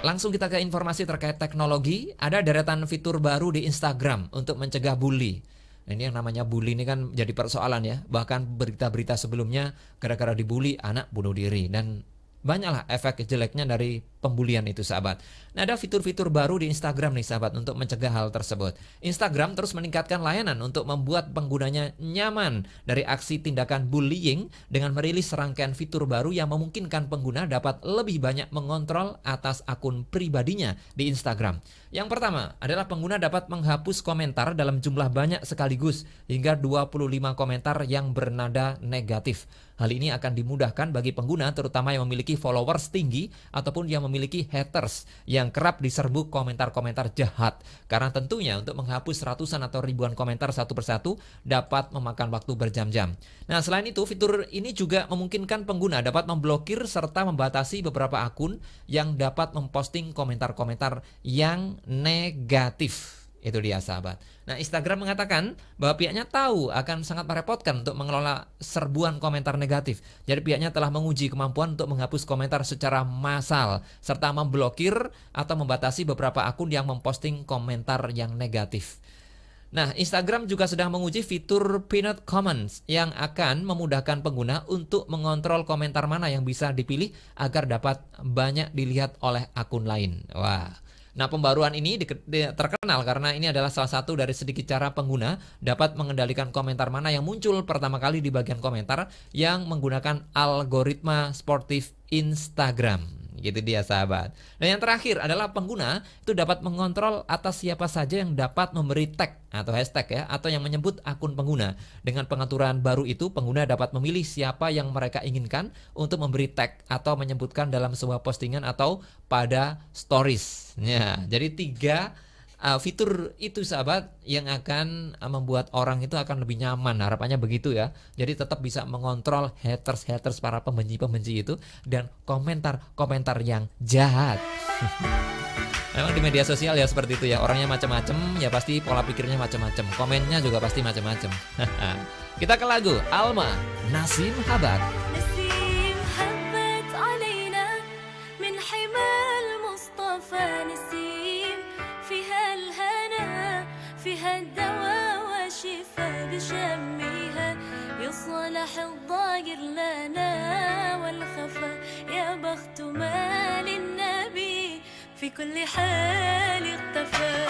Speaker 2: Langsung kita ke informasi terkait teknologi. Ada deretan fitur baru di Instagram untuk mencegah bully. Ini yang namanya bully ini kan jadi persoalan ya. Bahkan berita-berita sebelumnya gara-gara dibully anak bunuh diri. Dan banyaklah efek jeleknya dari pembulian itu, sahabat. Nah, ada fitur-fitur baru di Instagram nih, sahabat, untuk mencegah hal tersebut. Instagram terus meningkatkan layanan untuk membuat penggunanya nyaman dari aksi tindakan bullying dengan merilis serangkaian fitur baru yang memungkinkan pengguna dapat lebih banyak mengontrol atas akun pribadinya di Instagram. Yang pertama adalah pengguna dapat menghapus komentar dalam jumlah banyak sekaligus hingga 25 komentar yang bernada negatif. Hal ini akan dimudahkan bagi pengguna terutama yang memiliki followers tinggi ataupun yang memiliki haters yang kerap diserbu komentar-komentar jahat. Karena tentunya untuk menghapus ratusan atau ribuan komentar satu persatu dapat memakan waktu berjam-jam. Nah, selain itu, fitur ini juga memungkinkan pengguna dapat memblokir serta membatasi beberapa akun yang dapat memposting komentar-komentar yang negatif. Itu dia, sahabat. Nah, Instagram mengatakan bahwa pihaknya tahu akan sangat merepotkan untuk mengelola serbuan komentar negatif. Jadi pihaknya telah menguji kemampuan untuk menghapus komentar secara massal serta memblokir atau membatasi beberapa akun yang memposting komentar yang negatif. Nah, Instagram juga sedang menguji fitur Pinned Comments yang akan memudahkan pengguna untuk mengontrol komentar mana yang bisa dipilih agar dapat banyak dilihat oleh akun lain. Wah. Nah, pembaruan ini terkenal karena ini adalah salah satu dari sedikit cara pengguna dapat mengendalikan komentar mana yang muncul pertama kali di bagian komentar yang menggunakan algoritma sportif Instagram. Gitu dia, sahabat. Nah, yang terakhir adalah pengguna itu dapat mengontrol atas siapa saja yang dapat memberi tag atau hashtag ya, atau yang menyebut akun pengguna. Dengan pengaturan baru itu, pengguna dapat memilih siapa yang mereka inginkan untuk memberi tag atau menyebutkan dalam sebuah postingan atau pada stories. Ya, jadi 3 fitur itu, sahabat, yang akan membuat orang itu akan lebih nyaman. Harapannya begitu ya. Jadi tetap bisa mengontrol haters para pembenci itu dan komentar yang jahat. Memang di media sosial ya seperti itu ya. Orangnya macam-macam, ya pasti pola pikirnya macam-macam. Komennya juga pasti macam-macam. Kita ke lagu Alma, Nasim Habat.
Speaker 9: نسيم هبت علينا من حمى المصطفى نسيم فيها الهنا فيها الدواء صالح الضاقر لنا والخفا يا بخت مال النبي في كل حال اختفى.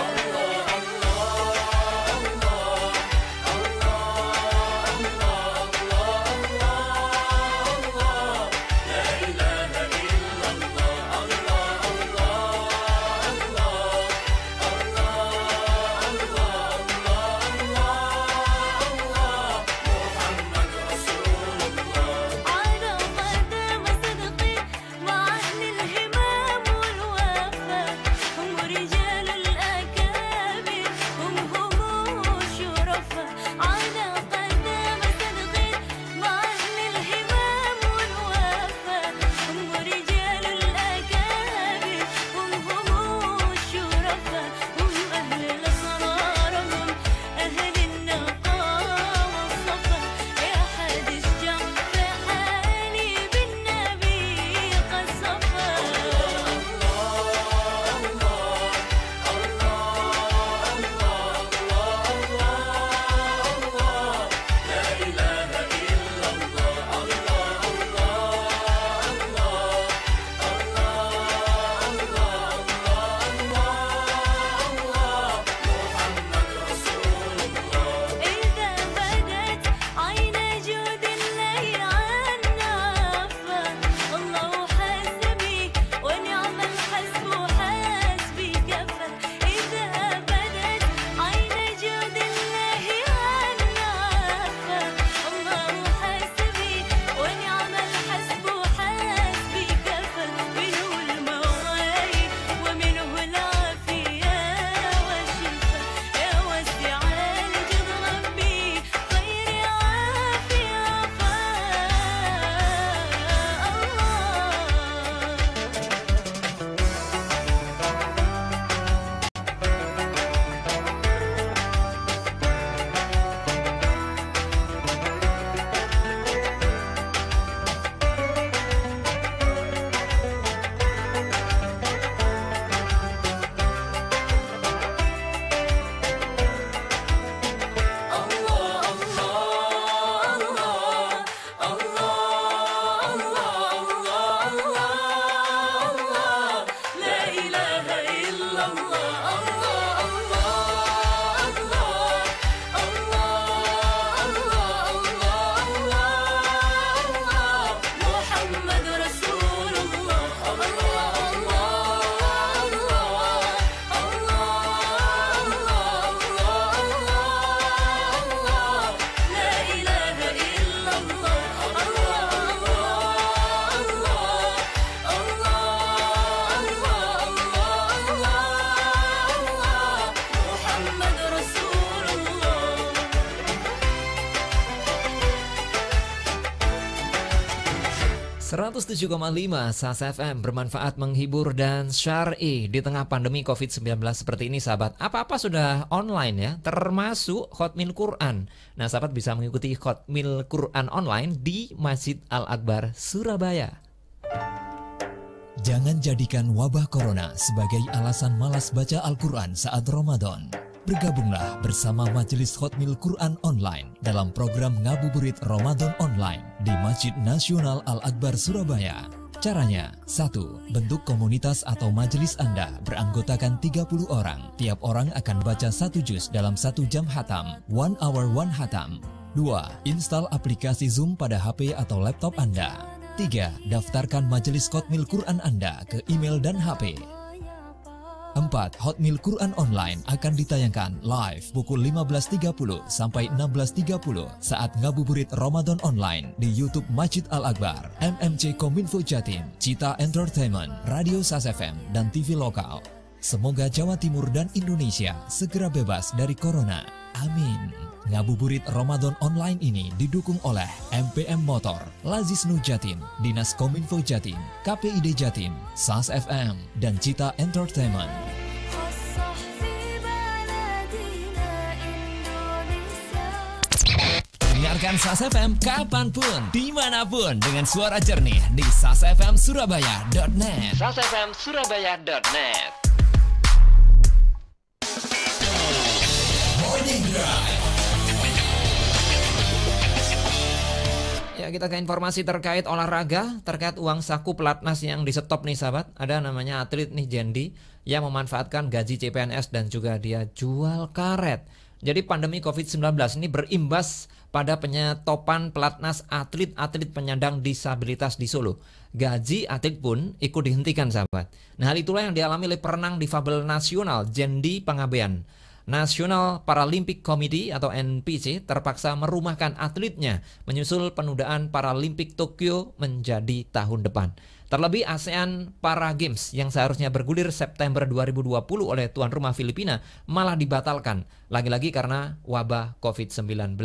Speaker 2: .7,5 SAS FM bermanfaat, menghibur dan syar'i di tengah pandemi COVID-19 seperti ini, sahabat. Apa-apa sudah online ya, termasuk Khatmil Quran. Nah, sahabat bisa mengikuti Khatmil Quran online di Masjid Al-Akbar Surabaya.
Speaker 1: Jangan jadikan wabah corona sebagai alasan malas baca Al-Quran saat Ramadan. Bergabunglah bersama Majelis Khatmil Quran Online dalam program Ngabuburit Ramadan Online di Masjid Nasional Al-Akbar Surabaya. Caranya, 1. Bentuk komunitas atau majelis Anda beranggotakan 30 orang. Tiap orang akan baca 1 juz dalam 1 jam khatam, 1 hour 1 khatam. 2. Install aplikasi Zoom pada HP atau laptop Anda. 3. Daftarkan Majelis Khatmil Quran Anda ke email dan HP. 4. Khatmil Quran Online akan ditayangkan live pukul 15.30 sampai 16.30 saat Ngabuburit Ramadan Online di YouTube Masjid Al-Akbar, MMC Kominfo Jatim, Cita Entertainment, Radio SAS FM, dan TV lokal. Semoga Jawa Timur dan Indonesia segera bebas dari corona. Amin. Ngabuburit Ramadan Online ini didukung oleh MPM Motor, Lazisnu Jatim, Dinas Kominfo Jatim, KPID Jatim, SAS FM, dan Cita Entertainment. Dengarkan SAS FM kapanpun, dimanapun dengan suara jernih di sasfmsurabaya.net.
Speaker 2: sasfmsurabaya.net.
Speaker 1: Morning Drive.
Speaker 2: Ya, kita ke informasi terkait olahraga, terkait uang saku pelatnas yang di-stop nih sahabat. Ada namanya atlet nih Jendi yang memanfaatkan gaji CPNS dan juga dia jual karet. Jadi pandemi COVID-19 ini berimbas pada penyetopan pelatnas atlet-atlet penyandang disabilitas di Solo. Gaji atlet pun ikut dihentikan sahabat. Nah, hal itulah yang dialami oleh perenang difabel nasional Jendi Pangabean. National Paralympic Committee atau NPC terpaksa merumahkan atletnya menyusul penundaan Paralimpik Tokyo menjadi tahun depan. Terlebih ASEAN Para Games yang seharusnya bergulir September 2020 oleh tuan rumah Filipina malah dibatalkan lagi-lagi karena wabah COVID-19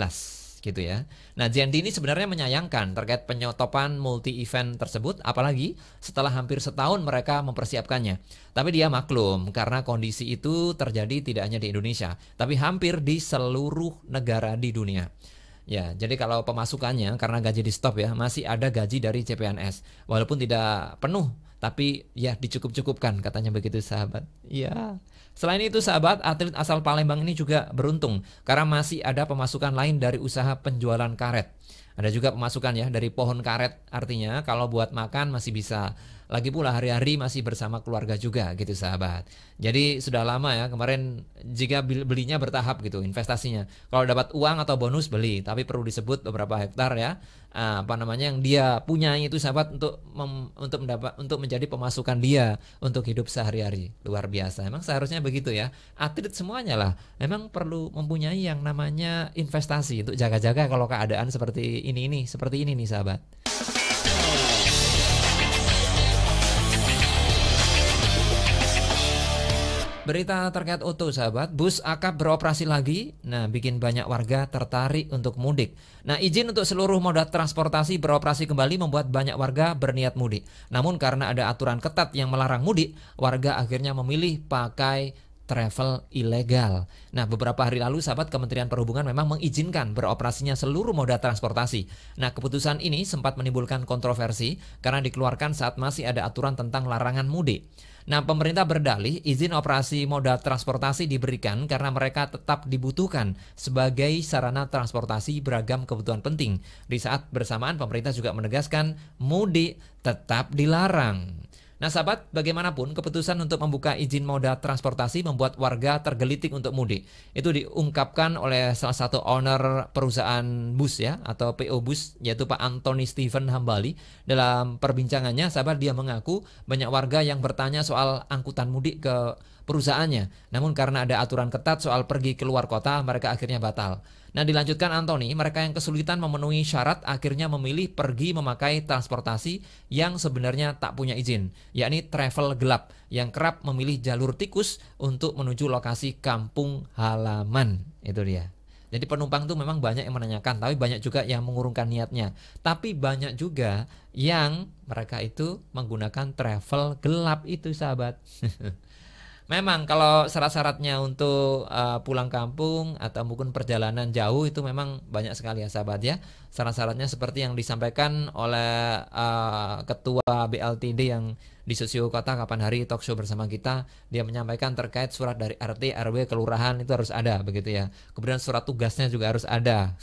Speaker 2: gitu ya. Nah, Jendi ini sebenarnya menyayangkan terkait penyotopan multi-event tersebut, apalagi setelah hampir setahun mereka mempersiapkannya. Tapi dia maklum karena kondisi itu terjadi tidak hanya di Indonesia, tapi hampir di seluruh negara di dunia. Ya, jadi kalau pemasukannya karena gaji di stop ya, masih ada gaji dari CPNS. Walaupun tidak penuh, tapi ya dicukup-cukupkan katanya begitu sahabat. Ya. Selain itu sahabat, atlet asal Palembang ini juga beruntung karena masih ada pemasukan lain dari usaha penjualan karet. Ada juga pemasukan ya dari pohon karet, artinya kalau buat makan masih bisa. Lagi pula hari-hari masih bersama keluarga juga gitu sahabat. Jadi sudah lama ya kemarin jika belinya bertahap gitu investasinya. Kalau dapat uang atau bonus beli, tapi perlu disebut beberapa hektar ya. Yang dia punya itu sahabat untuk menjadi pemasukan dia untuk hidup sehari-hari. Luar biasa. Emang seharusnya begitu ya. Atlet semuanya lah memang perlu mempunyai yang namanya investasi untuk jaga-jaga kalau keadaan seperti ini nih sahabat. Berita terkait Oto sahabat, bus akap beroperasi lagi. Nah, bikin banyak warga tertarik untuk mudik. Nah, izin untuk seluruh moda transportasi beroperasi kembali membuat banyak warga berniat mudik. Namun karena ada aturan ketat yang melarang mudik, warga akhirnya memilih pakai travel ilegal. Nah, beberapa hari lalu sahabat Kementerian Perhubungan memang mengizinkan beroperasinya seluruh moda transportasi. Nah, keputusan ini sempat menimbulkan kontroversi karena dikeluarkan saat masih ada aturan tentang larangan mudik. Nah, pemerintah berdalih izin operasi moda transportasi diberikan karena mereka tetap dibutuhkan sebagai sarana transportasi beragam kebutuhan penting. Di saat bersamaan pemerintah juga menegaskan mudik tetap dilarang. Nah sahabat, bagaimanapun keputusan untuk membuka izin moda transportasi membuat warga tergelitik untuk mudik. Itu diungkapkan oleh salah satu owner perusahaan bus ya, atau PO Bus, yaitu Pak Anthony Steven Hambali. Dalam perbincangannya sahabat, dia mengaku banyak warga yang bertanya soal angkutan mudik ke perusahaannya. Namun karena ada aturan ketat soal pergi keluar kota, mereka akhirnya batal. Nah dilanjutkan Anthony, mereka yang kesulitan memenuhi syarat akhirnya memilih pergi memakai transportasi yang sebenarnya tak punya izin, yakni travel gelap yang kerap memilih jalur tikus untuk menuju lokasi kampung halaman. Itu dia. Jadi penumpang tuh memang banyak yang menanyakan, tapi banyak juga yang mengurungkan niatnya. Tapi banyak juga yang mereka itu menggunakan travel gelap itu sahabat. Memang kalau syarat-syaratnya untuk pulang kampung atau mungkin perjalanan jauh itu memang banyak sekali ya sahabat ya. Syarat-syaratnya seperti yang disampaikan oleh Ketua BLTD yang di Sosio Kota kapan hari talk show bersama kita. Dia menyampaikan terkait surat dari RT, RW, kelurahan itu harus ada begitu ya. Kemudian surat tugasnya juga harus ada.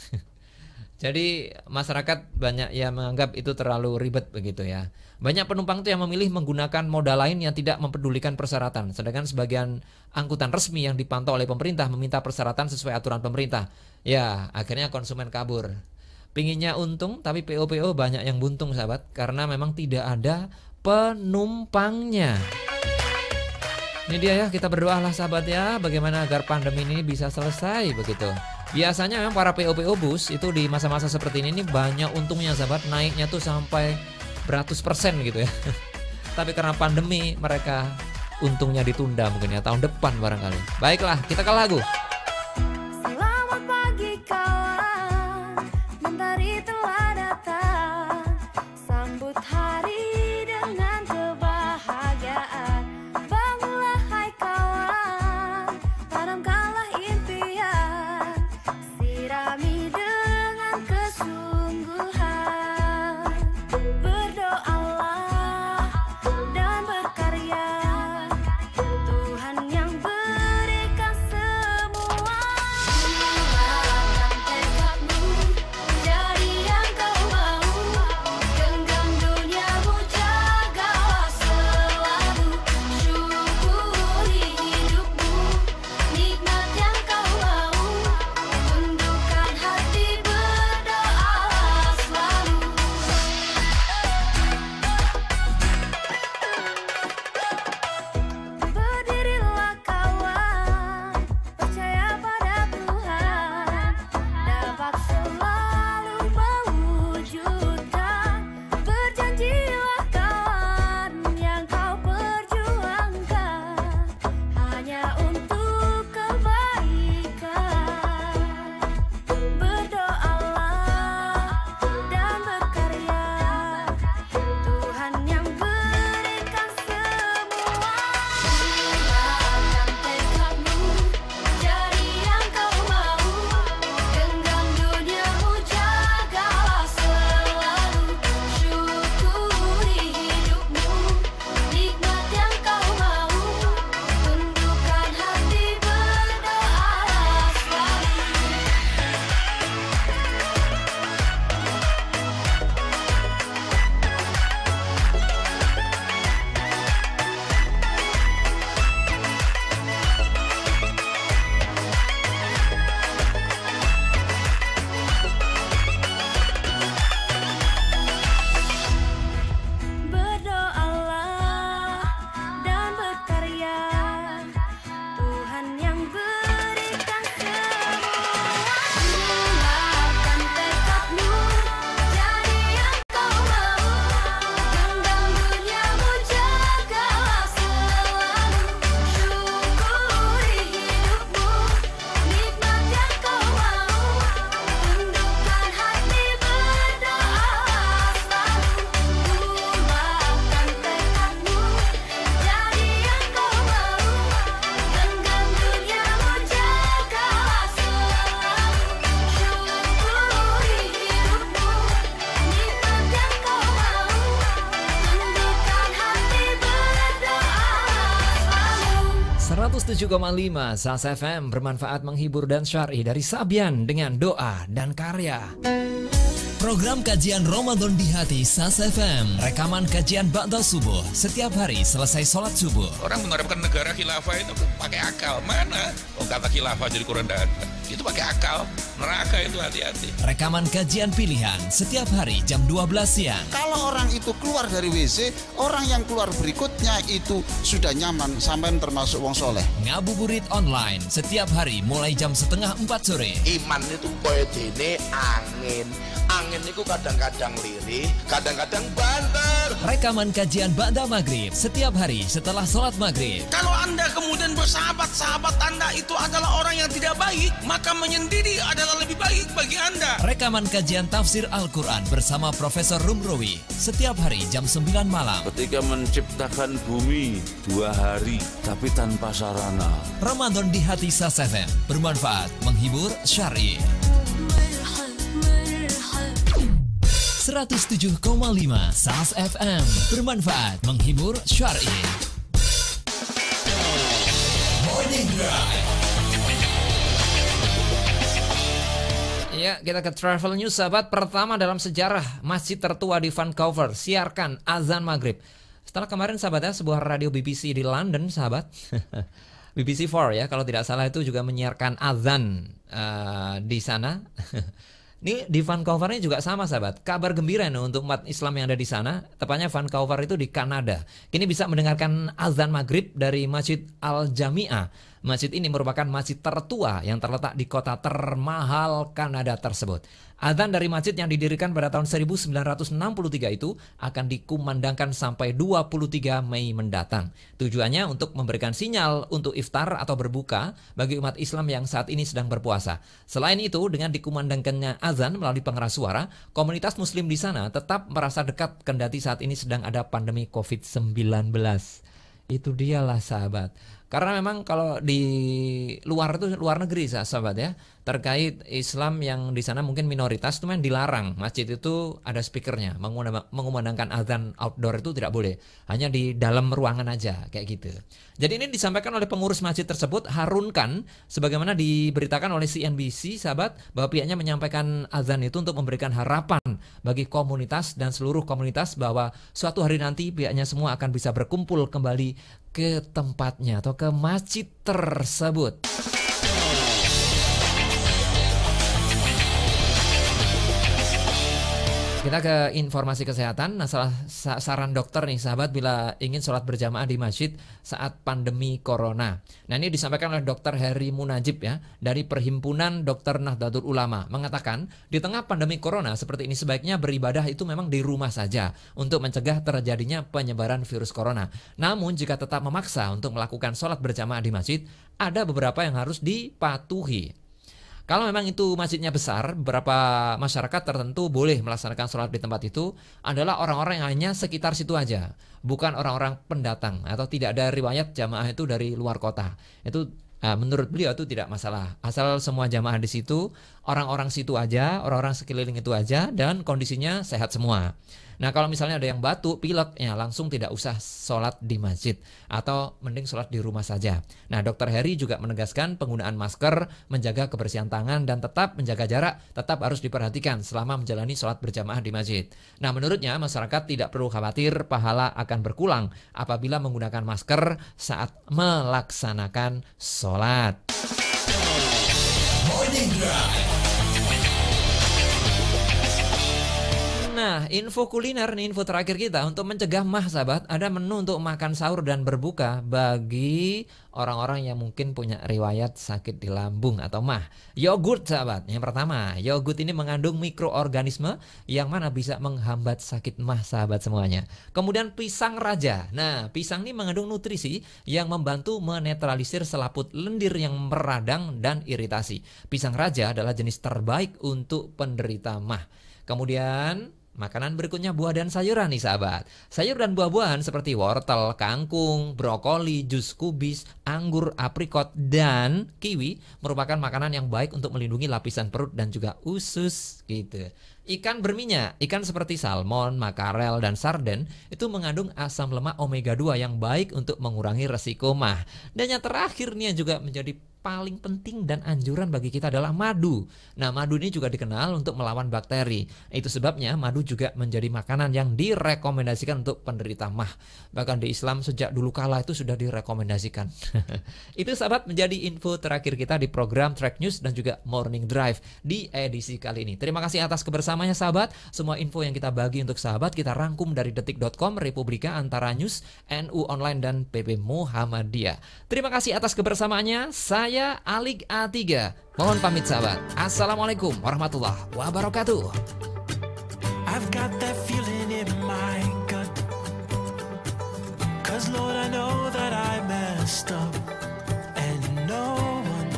Speaker 2: Jadi masyarakat banyak yang menganggap itu terlalu ribet begitu ya. Banyak penumpang itu yang memilih menggunakan moda lain yang tidak mempedulikan persyaratan. Sedangkan sebagian angkutan resmi yang dipantau oleh pemerintah meminta persyaratan sesuai aturan pemerintah. Ya, akhirnya konsumen kabur. Pinginnya untung, tapi PO-PO banyak yang buntung sahabat. Karena memang tidak ada penumpangnya. Ini dia ya, kita berdoalah sahabat ya, bagaimana agar pandemi ini bisa selesai begitu. Biasanya memang para PO-PO bus itu di masa-masa seperti ini banyak untungnya sahabat, naiknya tuh sampai beratus persen gitu ya. Tapi karena pandemi mereka untungnya ditunda mungkin ya, tahun depan barangkali. Baiklah, kita ke lagu.
Speaker 9: Selamat pagi kawan, mentari telah datang, sambut hari dengan kebahagiaan. Bangunlah hai kawan, tanamkanlah impian, sirami dengan kesungguhan. Berdoalah dan berkarya, Tuhan yang berikan semua.
Speaker 2: 107,5 SAS FM bermanfaat, menghibur dan syar'i dari Sabian dengan doa dan karya.
Speaker 1: Program kajian Ramadan di hati SAS FM. Rekaman kajian ba'da subuh setiap hari selesai sholat subuh.
Speaker 11: Orang menerapkan negara khilafah itu pakai akal. Mana? Oh, kata khilafah jadi Quran dan itu pakai akal. Neraka itu, hati-hati.
Speaker 1: Rekaman kajian pilihan setiap hari jam 12 siang.
Speaker 12: Kalau orang itu keluar dari WC, orang yang keluar berikutnya itu sudah nyaman, sampai termasuk wong soleh.
Speaker 1: Ngabuburit online setiap hari mulai jam 3:30 sore.
Speaker 13: Iman itu koyo dene angin. Angin itu kadang-kadang lirih, kadang-kadang banter.
Speaker 1: Rekaman kajian ba'da maghrib setiap hari setelah sholat maghrib.
Speaker 14: Kalau Anda kemudian bersahabat-sahabat Anda itu adalah orang yang tidak baik, maka menyendiri adalah lebih baik bagi Anda.
Speaker 1: Rekaman kajian tafsir Al-Quran bersama Profesor Rumrowi setiap hari jam 9 malam.
Speaker 15: Ketika menciptakan bumi 2 hari tapi tanpa sarana.
Speaker 1: Ramadan di hati SAS FM bermanfaat, menghibur, syar'i. 107,5 SAS FM bermanfaat, menghibur, syar'i. Morning Drive.
Speaker 2: Ya, kita ke travel news, sahabat. Pertama dalam sejarah, masjid tertua di Vancouver siarkan azan maghrib. Setelah kemarin, sahabat, ya, sebuah radio BBC di London, sahabat, BBC 4 ya, kalau tidak salah, itu juga menyiarkan azan di sana. Ini di Vancouver ini juga sama, sahabat. Kabar gembira nih untuk umat Islam yang ada di sana. Tepatnya Vancouver itu di Kanada. Kini bisa mendengarkan azan maghrib dari Masjid Al-Jami'ah. Masjid ini merupakan masjid tertua yang terletak di kota termahal Kanada tersebut. Azan dari masjid yang didirikan pada tahun 1963 itu akan dikumandangkan sampai 23 Mei mendatang. Tujuannya untuk memberikan sinyal untuk iftar atau berbuka bagi umat Islam yang saat ini sedang berpuasa. Selain itu, dengan dikumandangkannya azan melalui pengeras suara, komunitas muslim di sana tetap merasa dekat kendati saat ini sedang ada pandemi COVID-19. Itu dialah, sahabat. Karena memang kalau di luar itu, luar negeri, sahabat ya, terkait Islam yang di sana mungkin minoritas itu memang dilarang. Masjid itu ada speakernya, mengumandangkan azan outdoor itu tidak boleh, hanya di dalam ruangan aja kayak gitu. Jadi ini disampaikan oleh pengurus masjid tersebut, Harun Khan, sebagaimana diberitakan oleh CNBC, sahabat, bahwa pihaknya menyampaikan azan itu untuk memberikan harapan bagi komunitas dan seluruh komunitas bahwa suatu hari nanti pihaknya semua akan bisa berkumpul kembali ke tempatnya atau ke masjid tersebut. Kita ke informasi kesehatan. Nah, saran dokter nih, sahabat, bila ingin sholat berjamaah di masjid saat pandemi corona. Nah, ini disampaikan oleh Dr. Heri Munajib ya, dari Perhimpunan Dokter Nahdlatul Ulama, mengatakan di tengah pandemi corona seperti ini sebaiknya beribadah itu memang di rumah saja untuk mencegah terjadinya penyebaran virus corona. Namun jika tetap memaksa untuk melakukan sholat berjamaah di masjid, ada beberapa yang harus dipatuhi. Kalau memang itu masjidnya besar, beberapa masyarakat tertentu boleh melaksanakan sholat di tempat itu adalah orang-orang yang hanya sekitar situ aja, bukan orang-orang pendatang atau tidak ada riwayat jamaah itu dari luar kota. Itu menurut beliau itu tidak masalah, asal semua jamaah di situ, orang-orang situ aja, orang-orang sekeliling itu aja, dan kondisinya sehat semua. Nah, kalau misalnya ada yang batuk, pilek, ya langsung tidak usah sholat di masjid atau mending sholat di rumah saja. Nah, Dr. Heri juga menegaskan penggunaan masker, menjaga kebersihan tangan, dan tetap menjaga jarak tetap harus diperhatikan selama menjalani sholat berjamaah di masjid. Nah, menurutnya masyarakat tidak perlu khawatir pahala akan berkurang apabila menggunakan masker saat melaksanakan sholat.
Speaker 1: Morning Drive.
Speaker 2: Nah, info kuliner nih, info terakhir kita untuk mencegah mah, sahabat. Ada menu untuk makan sahur dan berbuka bagi orang-orang yang mungkin punya riwayat sakit di lambung atau mah. Yogurt, sahabat. Yang pertama, yogurt ini mengandung mikroorganisme yang mana bisa menghambat sakit mah, sahabat semuanya. Kemudian pisang raja. Nah, pisang ini mengandung nutrisi yang membantu menetralisir selaput lendir yang meradang dan iritasi. Pisang raja adalah jenis terbaik untuk penderita mah. Kemudian Makanan berikutnya buah dan sayuran nih sahabat. Sayur dan buah-buahan seperti wortel, kangkung, brokoli, jus kubis, anggur, aprikot, dan kiwi merupakan makanan yang baik untuk melindungi lapisan perut dan juga usus gitu. Ikan berminyak, ikan seperti salmon, makarel, dan sarden itu mengandung asam lemak omega 2 yang baik untuk mengurangi resiko mah. Dan yang terakhir nih yang juga menjadi paling penting dan anjuran bagi kita adalah madu. Nah, madu ini juga dikenal untuk melawan bakteri. Itu sebabnya madu juga menjadi makanan yang direkomendasikan untuk penderita mah. Bahkan di Islam sejak dulu kala itu sudah direkomendasikan. Itu sahabat menjadi info terakhir kita di program Track News dan juga Morning Drive di edisi kali ini. Terima kasih atas kebersamaannya sahabat. Semua info yang kita bagi untuk sahabat kita rangkum dari detik.com, Republika, Antara News, NU Online, dan PP Muhammadiyah. Terima kasih atas kebersamaannya. Saya Alik A3. Mohon pamit sahabat. Assalamualaikum warahmatullahi wabarakatuh.
Speaker 6: I've got that feeling in my gut, 'cause Lord, I know that I messed up, and no one,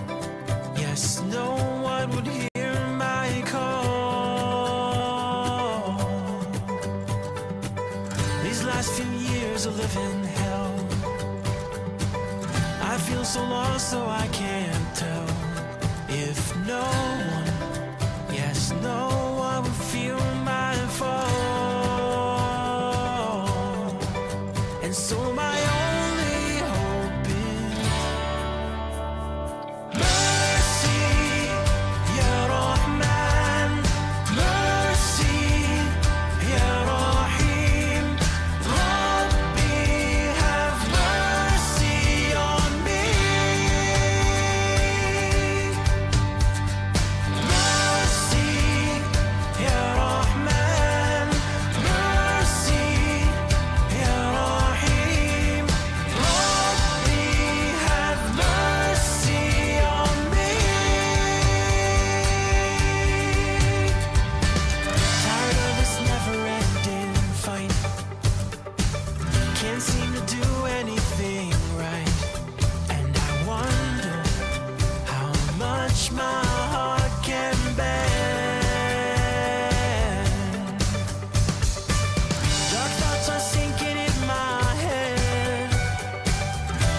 Speaker 6: yes, no one would hear my call. These last few years of living hell, I feel so lost, so I can't tell if no one, yes, no one would feel my fall. And so my only hope is mercy, Ya Rahman, mercy, Ya Rahim, Rabbi, have mercy on me. Mercy, Ya Rahman, mercy, Ya Rahim, Rabbi, have mercy on me. Tired of this never-ending fight, can't seem to do anything right, and I wonder how much my heart can bear. Dark thoughts are sinking in my head.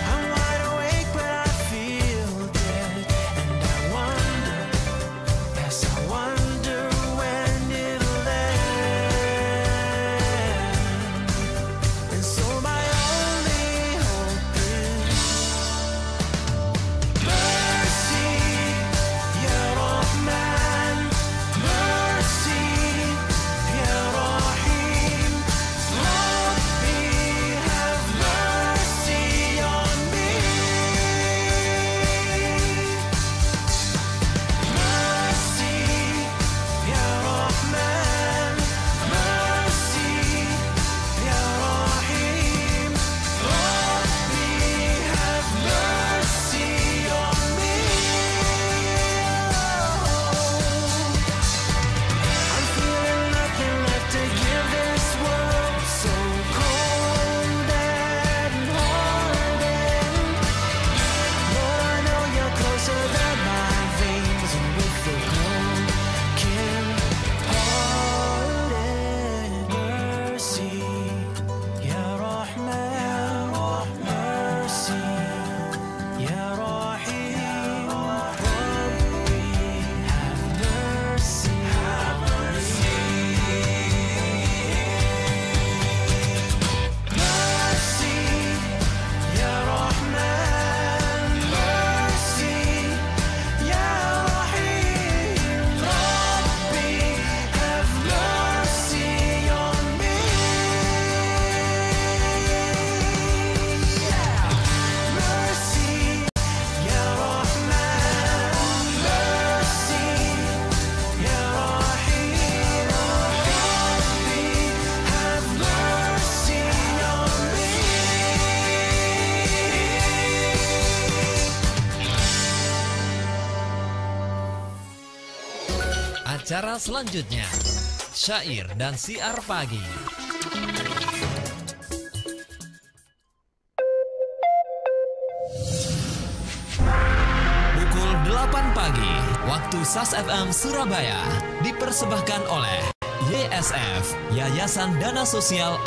Speaker 6: I'm wide awake but I feel dead, and I wonder, yes, I wonder when it'll end. And so my only hope is mercy, Ya Rahman, mercy, Ya Rahim, Rabbi, have mercy on me. Mercy, Ya Rahman, mercy, Ya Rahim, Rabbi, have mercy on me. I'm feeling nothing left to give this world, so cold and hardened. Lord, I know you're closer than my veins, and with the broken hearted, mercy, Ya Rahman, mercy, Ya Rahim, Rabbi, have mercy, have mercy. Mercy, Ya Rahman, mercy, Ya Rahim, Rabbi, have mercy on me. Mercy, Ya Rahman, mercy, Ya Rahim, Rabbi, have mercy on me.
Speaker 1: Acara selanjutnya, Syair dan Siar Pagi. Pukul 8 pagi, waktu SAS FM Surabaya, dipersembahkan oleh YDSF, Yayasan Dana Sosial